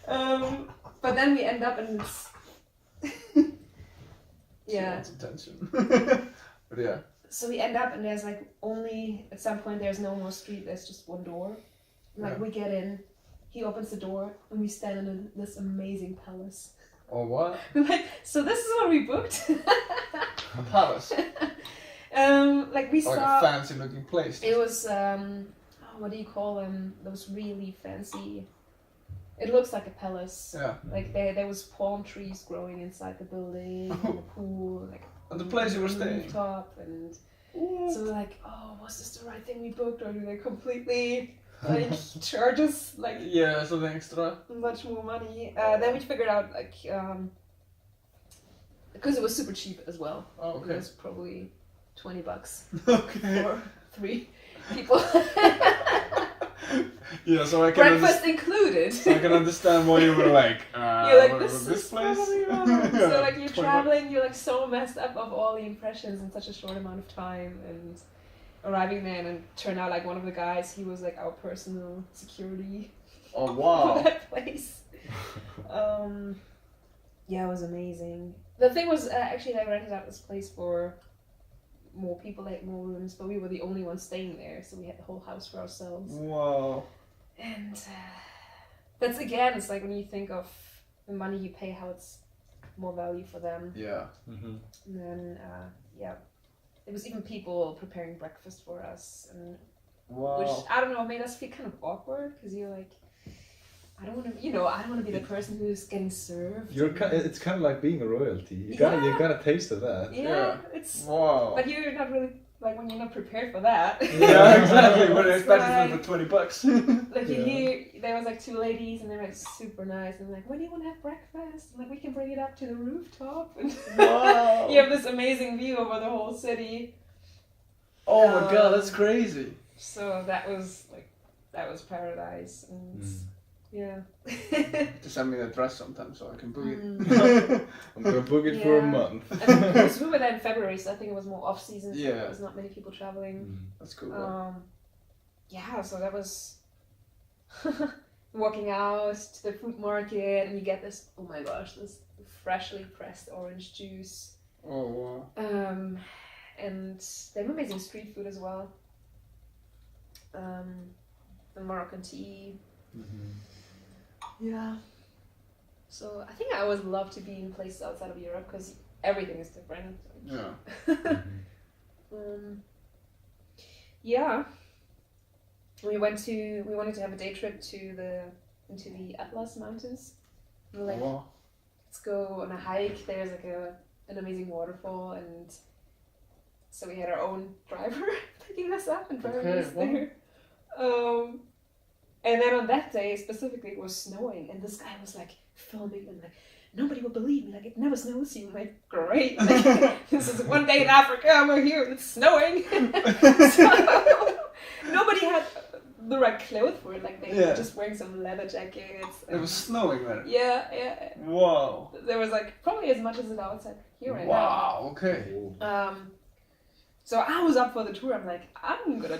But then we end up in this, yeah. Lots of tension. But yeah. So we end up and there's like only, at some point there's no more street, there's just one door. Like we get in, he opens the door, and we stand in this amazing palace. Oh, what? We're like, so this is what we booked? A palace? Like we Like saw, a fancy looking place. it was, what do you call them? Those really fancy, it looks like a palace. Yeah. Like there was palm trees growing inside the building, and a pool, like And the place you were staying? Rooftop, and so we're like, oh, was this the right thing we booked, or do they completely like charge us like Yeah, something extra. much more money? Then we figured out like because it was super cheap as well. Oh, It okay. was probably $20 Okay. for 3 people. Yeah, so I can Breakfast included. I can understand why you were like, You're like, what this was is place? probably wrong. Yeah, So like you're 20 traveling, you're like so messed up of all the impressions in such a short amount of time, and arriving there, and then turned out like one of the guys, he was like our personal security Oh, for wow. that place. Yeah, it was amazing. The thing was, actually they rented out this place for more people, like more rooms, but we were the only ones staying there, so we had the whole house for ourselves. Wow. And that's again, it's like when you think of the money you pay, how it's more value for them. Yeah. Mm-hmm. And then, yeah, there was even people preparing breakfast for us, and Wow. which I don't know made us feel kind of awkward because you're like, I don't want to, I don't want to be the person who's getting served. It's kind of like being a royalty. You got a taste of that. Yeah, it's. Wow. But you're not really like when you're not prepared for that. Yeah, exactly. When I It's expected like- for $20. Like you hear, there was like 2 ladies and they're like super nice and like, when do you want to have breakfast? And, like we can bring it up to the rooftop. And Wow. you have this amazing view over the whole city. Oh my god, that's crazy. So that was paradise. And yeah. Just send me the address sometime so I can book it. I'm gonna book it for a Yeah. month. And because we were there in February, so I think it was more off season. So Yeah. there was not many people traveling. That's cool. Right? Yeah, so that was walking out to the food market, and you get this. Oh my gosh, this freshly pressed orange juice. Oh wow. And they have amazing street food as well. The Moroccan tea. Yeah. So I think I always love to be in places outside of Europe because everything is different. Yeah. Yeah. We wanted to have a day trip into the Atlas Mountains. We were like, Wow. let's go on a hike. There's like an amazing waterfall, and so we had our own driver picking us up and driving us wow. there. And then on that day specifically, it was snowing, and this guy was like filming and like, nobody will believe me. Like, it never snows here. I'm like, great. Like, this is one day in Africa. We're here and it's snowing. So nobody had the right clothes for it. Like, they were just wearing some leather jackets. It was snowing there. Yeah. Wow. There was like probably as much as it's outside here right Wow. Okay. now. So I was up for the tour. I'm like, I'm gonna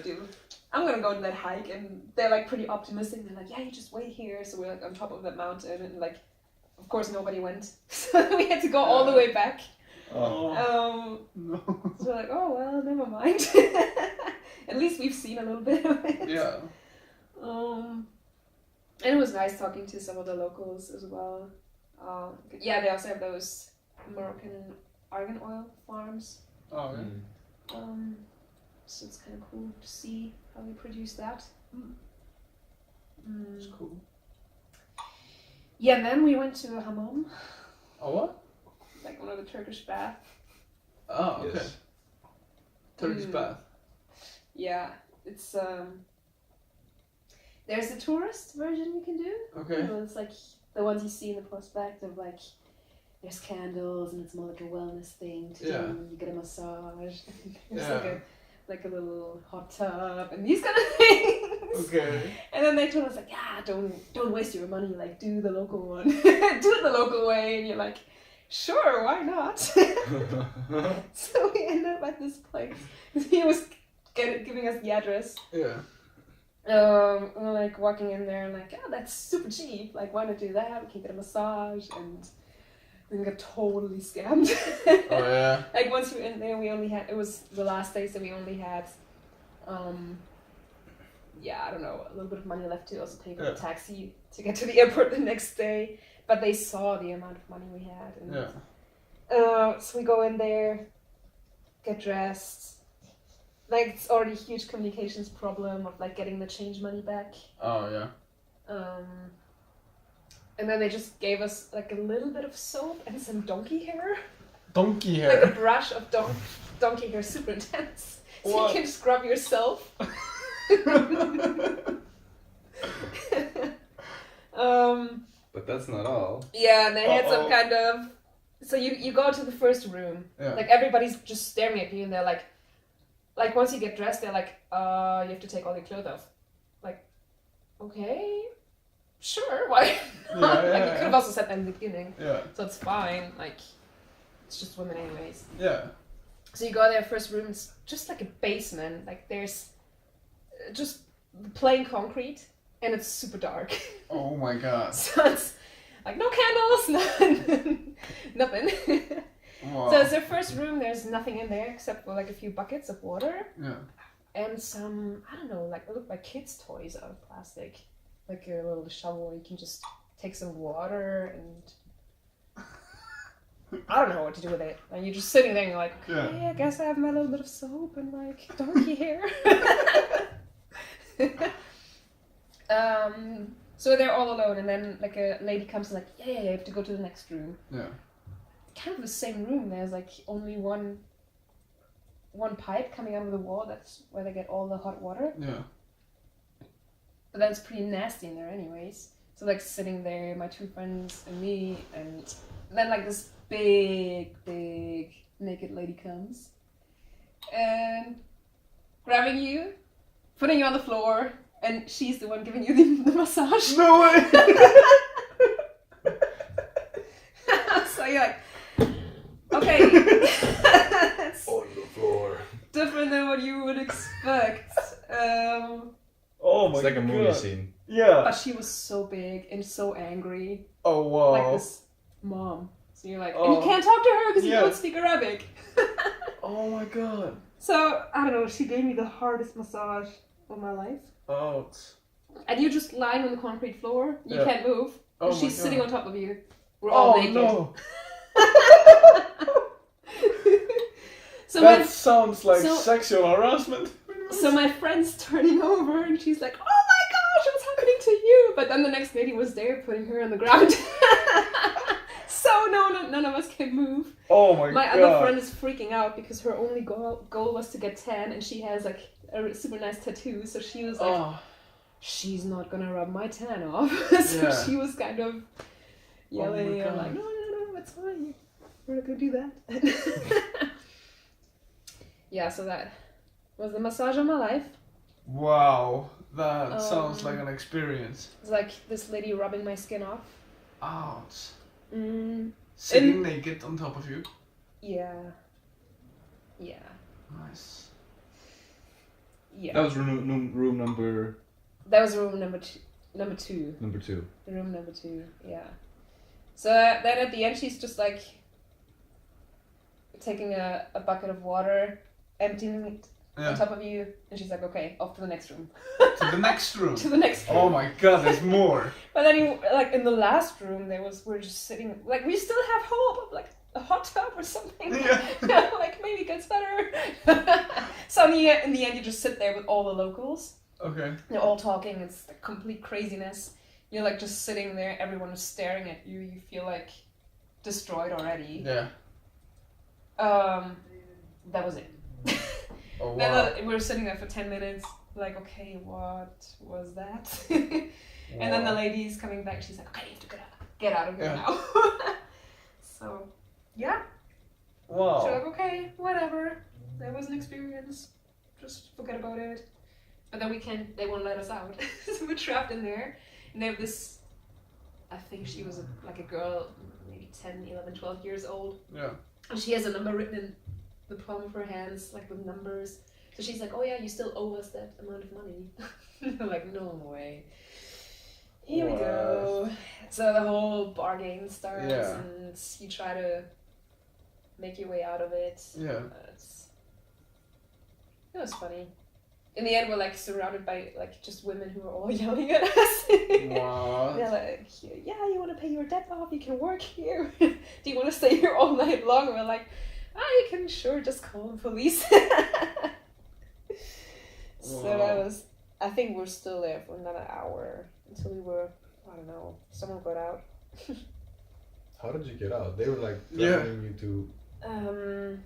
go on that hike, and they're like pretty optimistic. They're like, yeah, you just wait here. So we're like on top of that mountain, and like, of course nobody went, so we had to go all the way back. No. So we're like, oh well, never mind. At least we've seen a little bit of it. Yeah. And it was nice talking to some of the locals as well. Yeah, they also have those Moroccan argan oil farms. Oh yeah. So it's kind of cool to see how they produce that. It's cool. Yeah, and then we went to a hammam, Oh what? like one of the Turkish baths. Oh okay. Yes. Turkish bath. Yeah, it's there's the tourist version you can do. Okay. So it's like the ones you see in the prospect like there's candles and it's more like a wellness thing to do. And you get a massage. There's like a little hot tub and these kind of things. Okay. And then they told us like, yeah, don't waste your money. Like, do the local one, do it the local way. And you're like, sure, why not? So we ended up at this place. He was giving us the address. Yeah. We're like walking in there and like, oh, that's super cheap. Like, why not do that? We can get a massage, and then we got totally scammed. Oh yeah. Like once we were in there, we only had, it was the last day, so we only had, I don't know, a little bit of money left to also pay for the taxi to get to the airport the next day. But they saw the amount of money we had, and so we go in there, get dressed. Like, it's already a huge communications problem of like getting the change money back. Oh yeah. And then they just gave us like a little bit of soap and some donkey hair. Donkey Like a hair. brush of donkey hair, super intense. So What? you can scrub yourself. But that's not all. Yeah, and they had some kind of... So you go to the first room. Yeah. Like, everybody's just staring at you, and they're like once you get dressed, they're like, you have to take all your clothes off. Like, okay, sure, why not? Like, you could have also said that in the beginning. Yeah. So it's fine, like, it's just women anyways. Yeah. So you go there, first room, it's just like a basement. Like, there's just plain concrete, and it's super dark. Oh my god. So it's like no candles, nothing. Wow. So it's their first room, there's nothing in there except for like a few buckets of water. Yeah. And some, I don't know, like, it looked like kids' toys out of plastic. Like a little shovel, you can just take some water and... I don't know what to do with it. And you're just sitting there and you're like, okay, I guess I have my little bit of soap and like So they're all alone, and then like a lady comes and like, yeah, you have to go to the next room. Yeah. Kind of the same room. There's like only one pipe coming out of the wall. That's where they get all the hot water. Yeah. But that's pretty nasty in there, anyways. So like sitting there, my 2 friends and me, and then like this big naked lady comes and grabbing you, putting you on the floor. And she's the one giving you the massage. No way! So you're like, okay. That's On the floor. different than what you would expect. Oh my god. It's like a movie scene. Yeah. But she was so big and so angry. Oh wow. Like this mom. So you're like, and you can't talk to her because you don't speak Arabic. Oh my god. So, I don't know, she gave me the hardest massage of my life. Oh. And you're just lying on the concrete floor. You can't move. Oh And she's my sitting God. on top of you. We're all naked. No. So That sounds like so- sexual harassment. So my friend's turning over and she's like, oh my gosh, what's happening to you? But then the next lady was there putting her on the ground. So none of us can move. Oh my god. My other friend is freaking out because her only goal was to get tan, and she has like a super nice tattoo. So she was like, she's not gonna rub my tan off. So she was kind of yelling and like, no, it's fine. We're not gonna do that. Yeah, so that was the massage of my life. Wow. That sounds like an experience. It's like this lady rubbing my skin off. Ouch. And- Sitting naked on top of you. Yeah. Nice. Yeah. That was room number... That was room number two. Number 2. Room number 2, yeah. So then at the end she's just like taking a bucket of water, emptying it on top of you, and she's like, okay, off to the next room. To the next room. To the next room. Oh my god, there's more. But then like in the last room we're just sitting, like we still have hope of like a hot tub or something. Yeah. Like maybe it gets better. So in the end you just sit there with all the locals. Okay. They're all talking, it's like complete craziness. You're like just sitting there, everyone is staring at you, you feel like destroyed already. Yeah. That was it. Oh wow. Then we were sitting there for 10 minutes, like, okay, what was that? And then the lady's coming back, she's like, okay, you have to get out of here now. So, yeah. Wow. So like, okay, whatever. That was an experience. Just forget about it. But then they won't let us out. So we're trapped in there. And they have this, I think she was like a girl, maybe 10, 11, 12 years old. Yeah. And she has a number written in the palm of her hands, like with numbers. So she's like, oh yeah, you still owe us that amount of money. I'm like, no way. Here we go. So the whole bargain starts, and you try to make your way out of it. Yeah. It was funny. In the end, we're like surrounded by like just women who are all yelling at us. Wow. They're like, yeah, you want to pay your debt off? You can work here. Do you want to stay here all night long? And we're like, you can sure just call the police. So that was, I think we're still there for another hour until we were, I don't know, someone got out. How did you get out? They were like threatening you to...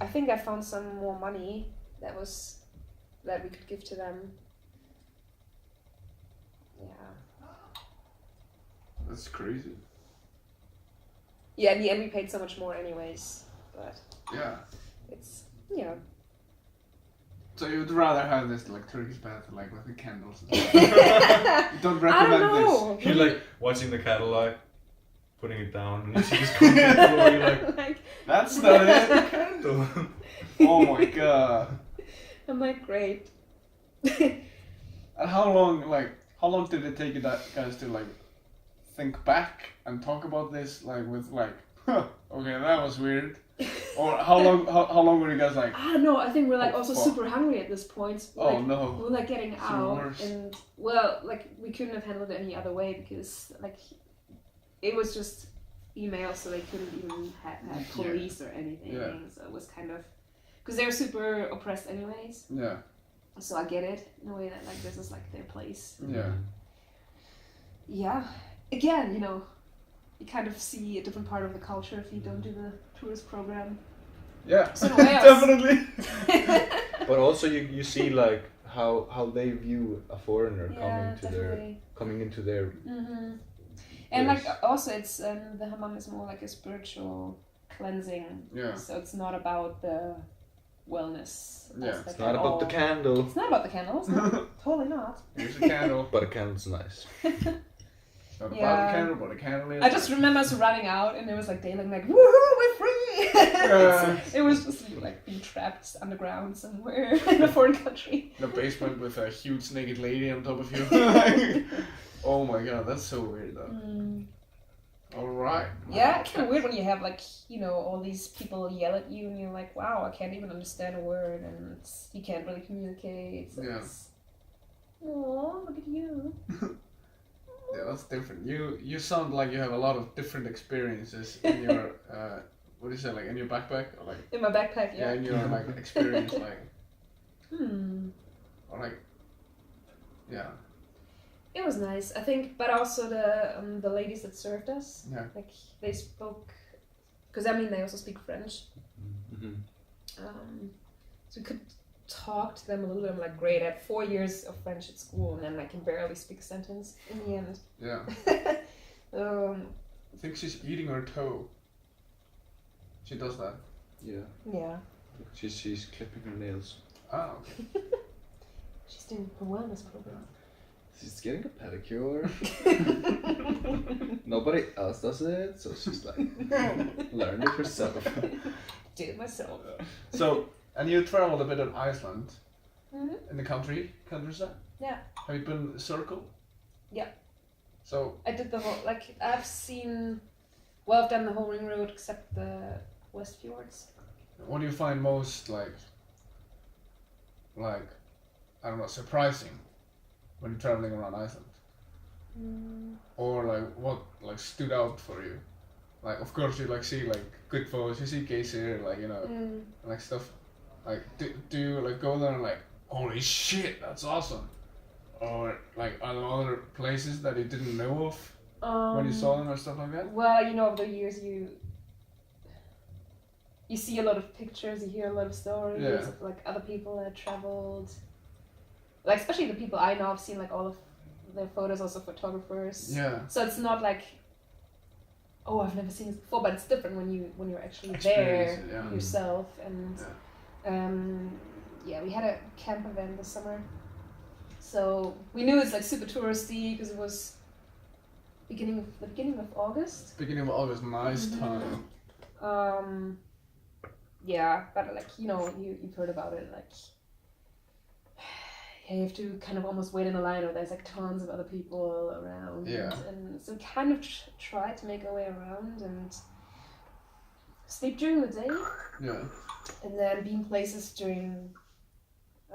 I think I found some more money that we could give to them. Yeah. That's crazy. Yeah, in the end we paid so much more anyways, but Yeah. it's, you know. So you'd rather have this like Turkish bath like with the candles. You don't recommend this. You're like watching the kettle light, putting it down, and you see this concrete floor, you're like, That's not it. candle. Oh my god. I'm like, great. And how long did it take you guys to like think back and talk about this like with like, okay, that was weird? Or how long were you guys like? I don't know, I think we're like Oh, also fuck. super hungry at this point. Like, Oh no. we were like getting Even out, worse. and well, like we couldn't have handled it any other way because like it was just email, so they couldn't even have police or anything. Yeah. So it was kind of, because they were super oppressed anyways. Yeah. So I get it in a way that like this is like their place. Yeah. Yeah. Again, you know, you kind of see a different part of the culture if you don't do the tourist program. Yeah, So in a way definitely. But also you see like how they view a foreigner Yeah, coming into their Mm-hmm. And Yes. like also it's the hammam is more like a spiritual cleansing. Yeah. So it's not about the wellness. Yeah, aspect it's not at about all. the candle, It's not about the candles. No, totally not. Here's a candle. but a candle's nice. It's not about Yeah. the candle, but the candle is. I just remember us running out and it was like daylight, like woohoo, we're free. Yeah. It was just like being trapped underground somewhere in a foreign country. In a basement with a huge naked lady on top of you. Oh my god, that's so weird though. Alright. Yeah, it's kind of weird when you have like, you know, all these people yell at you and you're like, wow, I can't even understand a word and you can't really communicate. So Yeah. it's, aw, look at you. Yeah, that's different. You sound like you have a lot of different experiences in your what do you say, like in your backpack or like In my backpack, yeah. in your like experience like or like yeah. It was nice, I think, but also the ladies that served us, Yeah. like they spoke, because I mean they also speak French, Mm-hmm. so we could talk to them a little bit. I'm like, great, I had 4 years of French at school and then I can barely speak a sentence in the end. Yeah. I think she's eating her toe. She does that. Yeah. Yeah. She's clipping her nails. Ah, okay. She's doing a wellness program. She's getting a pedicure. Nobody else does it, so she's like, learn it herself. Do it myself. So, and you traveled a bit in Iceland, Mm-hmm. in the countryside? Yeah. Have you been circle? Yeah. So, I did the whole, like, I've done the whole ring road except the West Fjords. what do you find most like, I don't know, surprising when you're traveling around Iceland? Or like, what like stood out for you? Like, of course you like see like good photos, you see geysir, like, you know, like stuff. Like, do you like go there and like, holy shit, that's awesome? Or like, are there other places that you didn't know of when you saw them or stuff like that? Well, you know, over the years you see a lot of pictures, you hear a lot of stories, Yeah. of, like other people that traveled. Like, especially the people I know, I've seen like all of their photos, also photographers. Yeah. So it's not like, oh, I've never seen this before, but it's different when you're actually Experience there it, yeah. yourself. And we had a camp event this summer, so we knew it's like super touristy because it was the beginning of August. Beginning of August, nice time. Yeah, but like, you know, you've heard about it, like you have to kind of almost wait in a line, or there's like tons of other people around. Yeah. And so we kind of try to make our way around and sleep during the day. Yeah. And then be in places during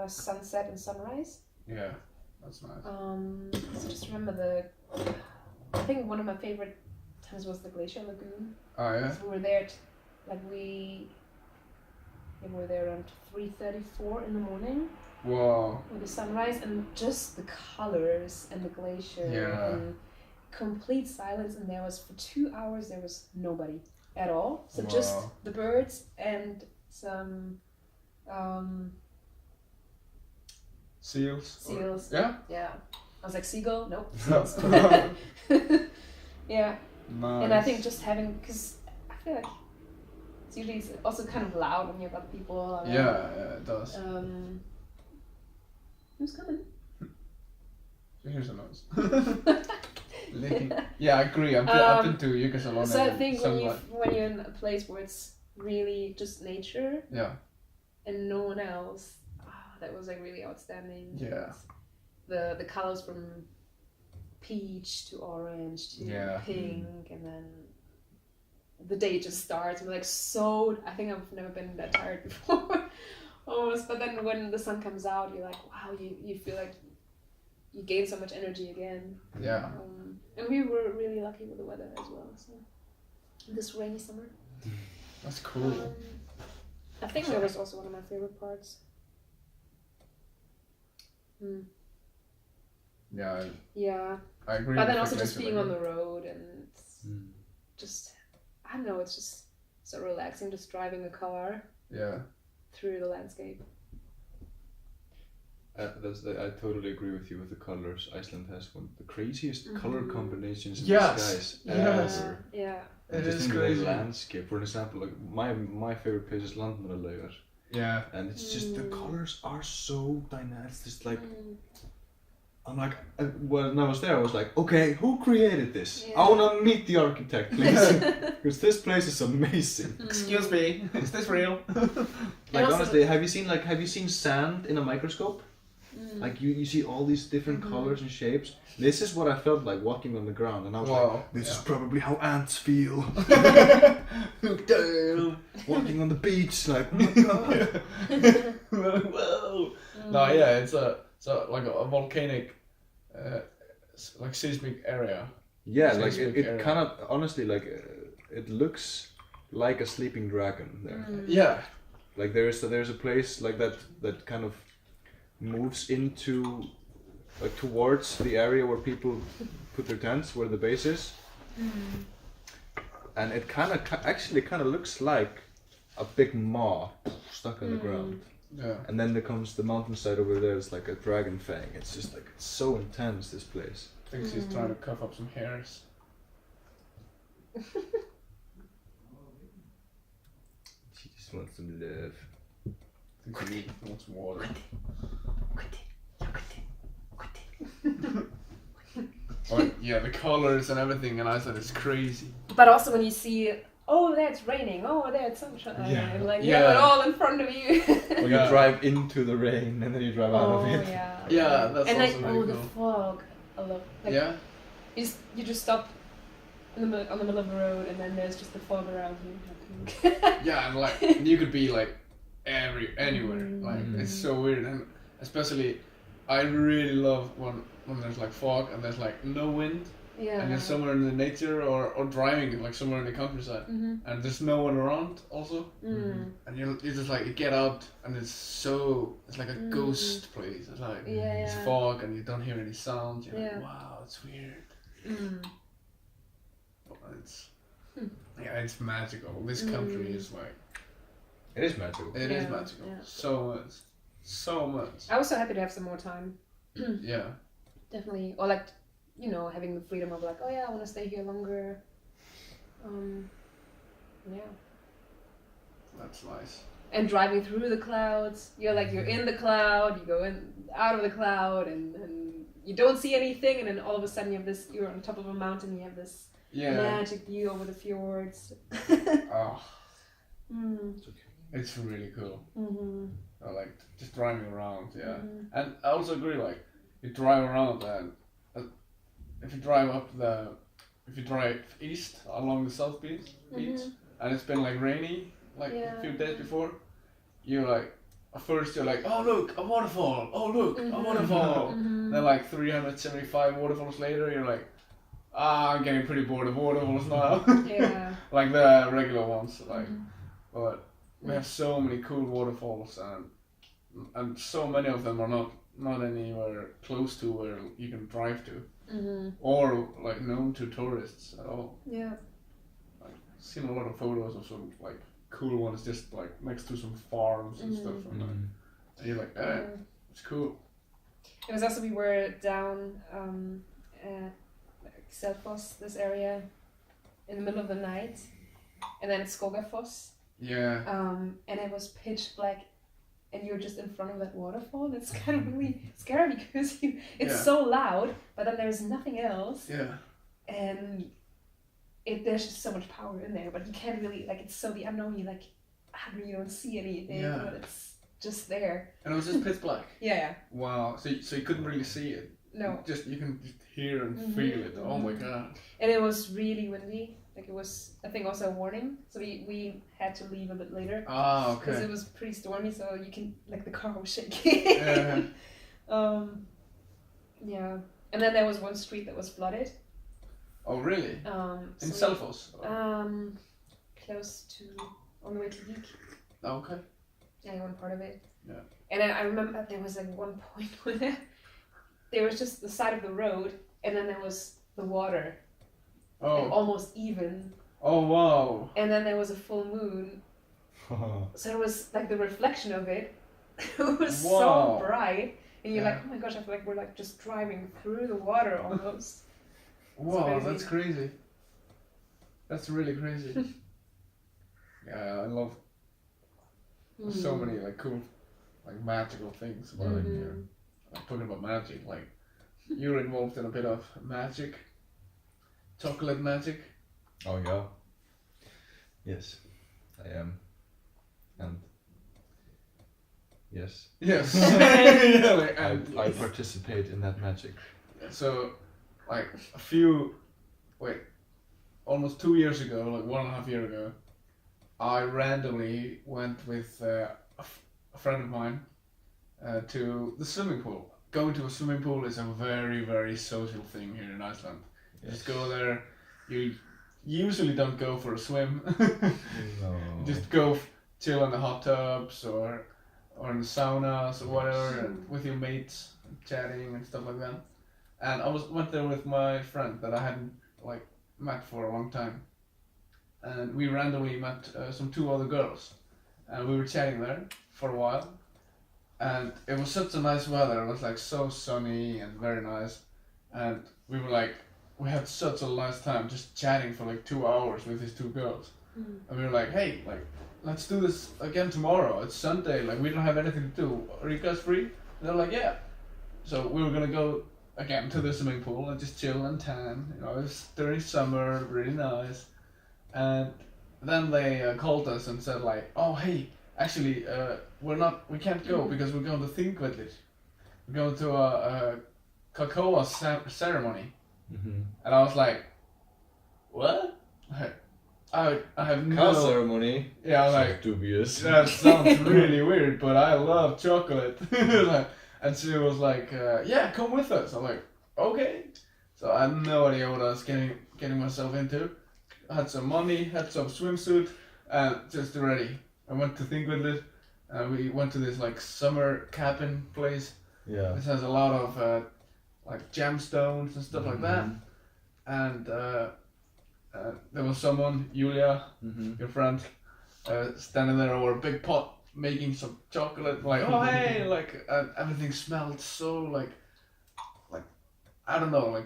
sunset and sunrise. Yeah, that's nice. So just remember I think one of my favorite times was the Glacier Lagoon. Oh yeah? So we were there, we were there around 3:34 in the morning. Wow. With the sunrise and just the colors and the glacier and complete silence, and there was for 2 hours there was nobody at all. So just the birds and some Seals? Yeah. I was like, seagull? Nope. No. Yeah. Nice. And I think just having, because I feel like it's usually also kind of loud when you've got people around. Yeah, it does. Who's coming? Here's a noise. Licking. Yeah, I agree. I've been to Jökulsárlónir. So I think when you're in a place where it's really just nature and no one else, that was like really outstanding. Yeah. The colors from peach to orange to pink, and then the day just starts. We're like I think I've never been that tired before. Almost, but then when the sun comes out, you're like, wow, you feel like you gain so much energy again. Yeah. And we were really lucky with the weather as well. So this rainy summer. That's cool. I think that was also one of my favorite parts. Yeah, Yeah. I agree. But then with also the just glacier being on like the road and just, I don't know, it's just so relaxing just driving a car that. Yeah. through the landscape. I totally agree with you with the colors. Iceland has one of the craziest color combinations in Yes. the skies Yes. ever. Yeah. It Just is in the crazy. landscape. For example, like my favorite place is Landmannalaugar, Yeah. and it's just the colors are so dynamic. It's just like I'm like when I was there, I was like, okay, who created this? Yeah. I wanna meet the architect, please, because this place is amazing. Excuse me, is this real? Like also honestly, have you seen sand in a microscope? Like you see all these different colors and shapes. This is what I felt like walking on the ground, and I was like, this is probably how ants feel. Damn. Walking on the beach, like, oh my god. Whoa. No, yeah, it's like a volcanic, like seismic area. Yeah, like Seismic it area. kind of honestly like it looks like a sleeping dragon there. Yeah. Like there's a place like that kind of moves into like towards the area where people put their tents, where the base is, and it actually kind of looks like a big maw stuck in the ground. Yeah. And then there comes the mountainside over there. It's like a dragon fang. It's just like it's so intense. This place. I think she's trying to cough up some hairs. She just wants some love. I think she wants water. But yeah, the colors and everything in Iceland is crazy. But also when you see, oh, there it's raining, oh, there it's sunshine, Yeah. and like you Yeah. have it all in front of you. Or Yeah. you drive into the rain and then you drive out Oh of it. yeah. Yeah, that's And also like really the cool. fog, I love. Like, Yeah. You just stop on the middle of the road, and then there's just the fog around you. Yeah, and like you could be like anywhere. Like it's so weird, and especially I really love when there's like fog and there's like no wind, Yeah. and you're somewhere in the nature or driving like somewhere in the countryside, and there's no one around also, and you just like you get out and it's like a ghost place. It's like it's fog and you don't hear any sound. You're like, wow, it's weird. It's it's magical. This country is like It is magical. it is magical. Yeah. So much. I was so happy to have some more time. Yeah. Definitely, or like, having the freedom of like, oh yeah, I want to stay here longer. Yeah. That's nice. And driving through the clouds, you're in the cloud, you go out of the cloud, and you don't see anything, and then all of a sudden you're on top of a mountain, you have this magic view over the fjords. Oh, it's really cool. I like just driving around, and I also agree, like you drive around and if you drive east along the south beach, and it's been like rainy like a few days before, you're like at first you're like, oh look, a waterfall, oh look, a waterfall. Then like 375 waterfalls later, you're like, I'm getting pretty bored of waterfalls now. Yeah. Like the regular ones, like, but we have so many cool waterfalls, and so many of them are not anywhere close to where you can drive to, or like known to tourists at all. Yeah. Like, seen a lot of photos of some like cool ones just like next to some farms and stuff, and you're like, it's cool. It was also, we were down Selfoss, this area, in the middle of the night, and then it's Skogafoss. Yeah. And it was pitch black, and you're just in front of that waterfall. It's kind of really scary because it's so loud, but then there's nothing else. Yeah. And there's just so much power in there, but you can't really, like, it's so the unknown. You you don't see anything, but it's just there. And it was just pitch black. Yeah. Wow. So you couldn't really see it. No. You can just hear and feel it. Oh my god. And it was really windy. Like, it was, I think, also a warning. So we had to leave a bit later. Ah, okay. Because it was pretty stormy, so you can, like, the car was shaking. Yeah. Yeah. And then there was one street that was flooded. Oh really? In Selfoss? Close to, on the way to Vik. Okay. Yeah, one part of it. Yeah. And then I remember there was like one point where there was just the side of the road, and then there was the water, like, almost even. Oh wow! And then there was a full moon, so it was like the reflection of it. It was so bright, and you're like, oh my gosh, I feel like we're like just driving through the water almost. Wow, that's crazy. That's really crazy. Yeah, I love so many like cool, like magical things about it here. Like talking about magic, like you're involved in a bit of magic, chocolate magic. Oh yeah. Yes, I am, and yes. Yes. Yeah, like, I participate in that magic. So, like almost 2 years ago, like 1.5 years ago, I randomly went with a friend of mine to the swimming pool. Going to a swimming pool is a very, very social thing here in Iceland. You just go there, you usually don't go for a swim. No. You just go chill in the hot tubs or in the saunas or whatever, and with your mates, chatting and stuff like that. And I went there with my friend that I hadn't like met for a long time, and we randomly met some 2 other girls, and we were chatting there for a while, and it was such a nice weather. It was like so sunny and very nice, and we had such a nice time just chatting for like 2 hours with these 2 girls, and we were like, hey, like let's do this again tomorrow. It's Sunday, like we don't have anything to do. Are you guys free? And they're like, yeah. So we were gonna go again to the swimming pool and just chill and tan. You know, it was during summer, really nice. And then they called us and said like, oh hey, actually we can't go because we're going to Thingvellir. We're going to a cocoa ceremony. And I was like, what? I have no ceremony. Yeah, I was like, dubious. That sounds really weird, but I love chocolate. And she was like, yeah, come with us. I'm like, okay. So I had no idea what I was getting myself into. I had some money, had some swimsuit, and just ready. I went to Thingvellir, and we went to this like summer cabin place. Yeah. This has a lot of like gemstones and stuff like that. And there was someone, Julia, your friend, standing there over a big pot making some chocolate. Like, oh hey, like everything smelled so like I don't know, like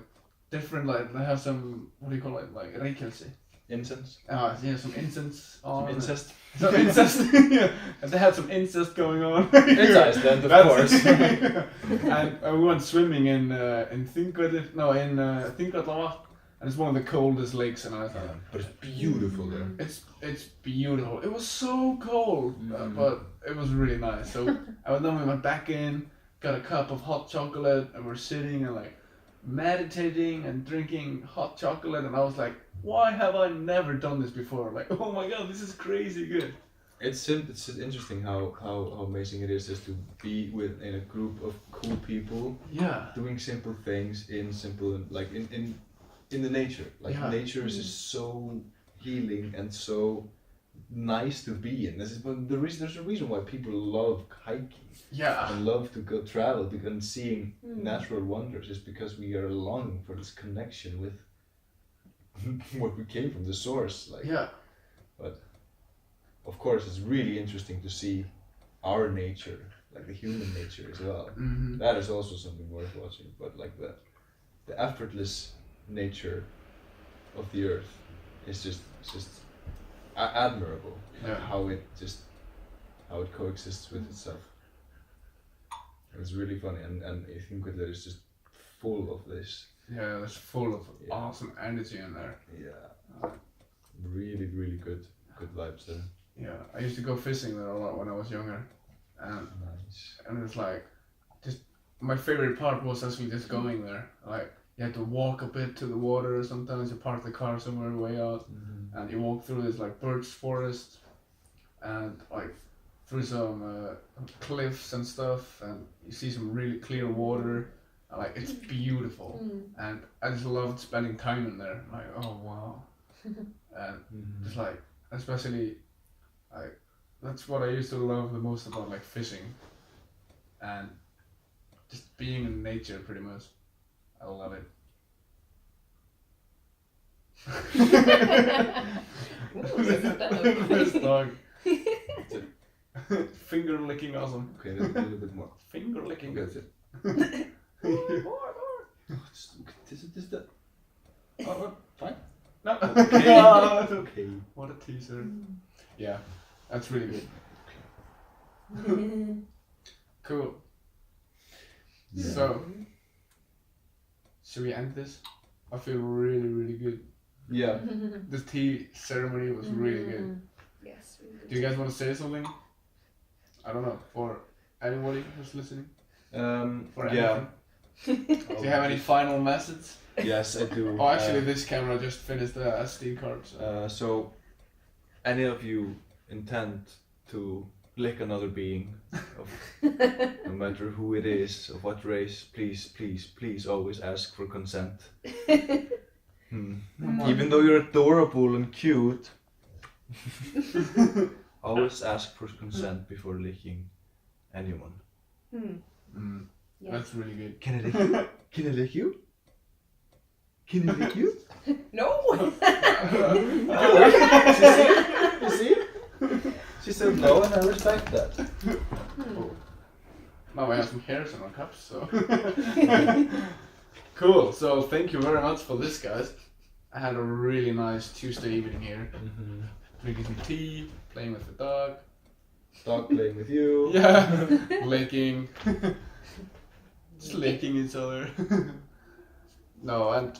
different. Like they have some, what do you call it, like reykjelsi. Incense. Yeah, some incense on. Some incest. Some incest. Yeah, and they had some incest going on. It's Iceland, of course. And we went swimming in Thingvellir. No, in Thingvellir. And it's one of the coldest lakes in Iceland. Yeah, but it's beautiful there. It's beautiful. It was so cold, but it was really nice. So then we went back in, got a cup of hot chocolate, and we're sitting and like meditating and drinking hot chocolate. And I was like, why have I never done this before? Like, oh my god, this is crazy good. It's interesting how amazing it is just to be in a group of cool people. Yeah. Doing simple things in the nature. Like nature is just so healing and so nice to be in. There's a reason why people love hiking. Yeah. And love to go travel and seeing natural wonders is because we are longing for this connection with what we came from, the source. Like. Yeah. But of course it's really interesting to see our nature, like the human nature as well. That is also something worth watching. But like the effortless nature of the earth is just admirable. Yeah. How it coexists with itself. It's really funny, and I think that it's just full of this. Yeah, it's full of awesome energy in there. Yeah. Really, really good vibes there. Yeah, I used to go fishing there a lot when I was younger, and it's like, just my favorite part was actually just going there. Like, you had to walk a bit to the water. Sometimes you park the car somewhere way out, and you walk through this like birch forest, and like through some cliffs and stuff, and you see some really clear water. And, like, it's beautiful, and I just loved spending time in there. Like, oh wow, and just like, especially like that's what I used to love the most about like fishing, and just being in nature. Pretty much, I love it. This dog. Finger licking awesome. Okay, a little bit more. Finger licking. That's it. More. This is the. Oh, fine. No. Okay. Okay. What a teaser. Yeah, that's really good. Cool. Yeah. So, should we end this? I feel really, really good. Yeah. The tea ceremony was really good. Yes, really good. Do you guys want to say something? I don't know, for anybody who's listening? For Yeah. anything? Do you have any final message? Yes, I do. Oh, actually, this camera just finished the SD card. So, any of you intend to lick another being, no matter who it is, of what race, please always ask for consent. Even though you're adorable and cute, always ask for consent before licking anyone. Yeah. That's really good. Can I lick you? Can I lick you? Can I lick you? No! You see? She said no, and I respect that. Now I have some hairs on our cups, so. Cool, so thank you very much for this, guys. I had a really nice Tuesday evening here. Drinking some tea, playing with the dog. Dog playing with you. Yeah, licking. Just licking each other. No, and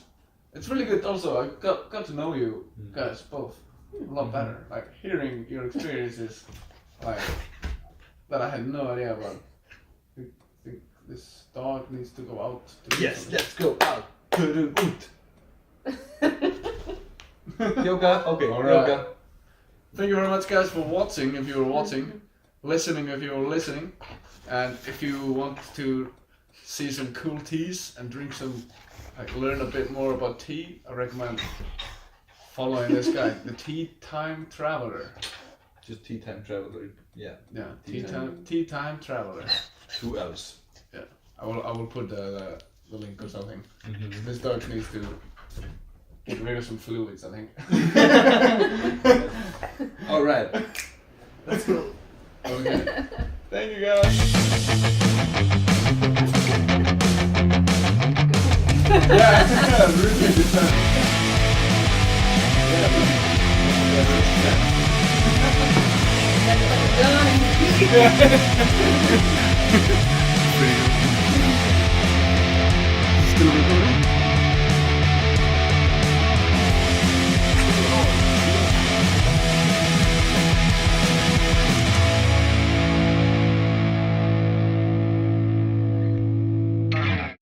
it's really good also. I got to know you guys both a lot better. Like hearing your experiences, like that I had no idea about. I think this dog needs to go out. To do Yes, something. let's go out. Yoga. Okay, Alright. yoga. Thank you very much, guys, for watching. If you were watching, listening if you were listening, and if you want to see some cool teas and drink some, like learn a bit more about tea, I recommend following this guy, the Tea Time Traveler. Just tea time traveler. Yeah. Yeah, Tea Tea Time Traveler. 2 L's. I will put the link or something. This dog needs to get rid of some fluids, I think. All right. Let's go. Okay. Thank you, guys. Yeah, really good time. That's what I'm doing.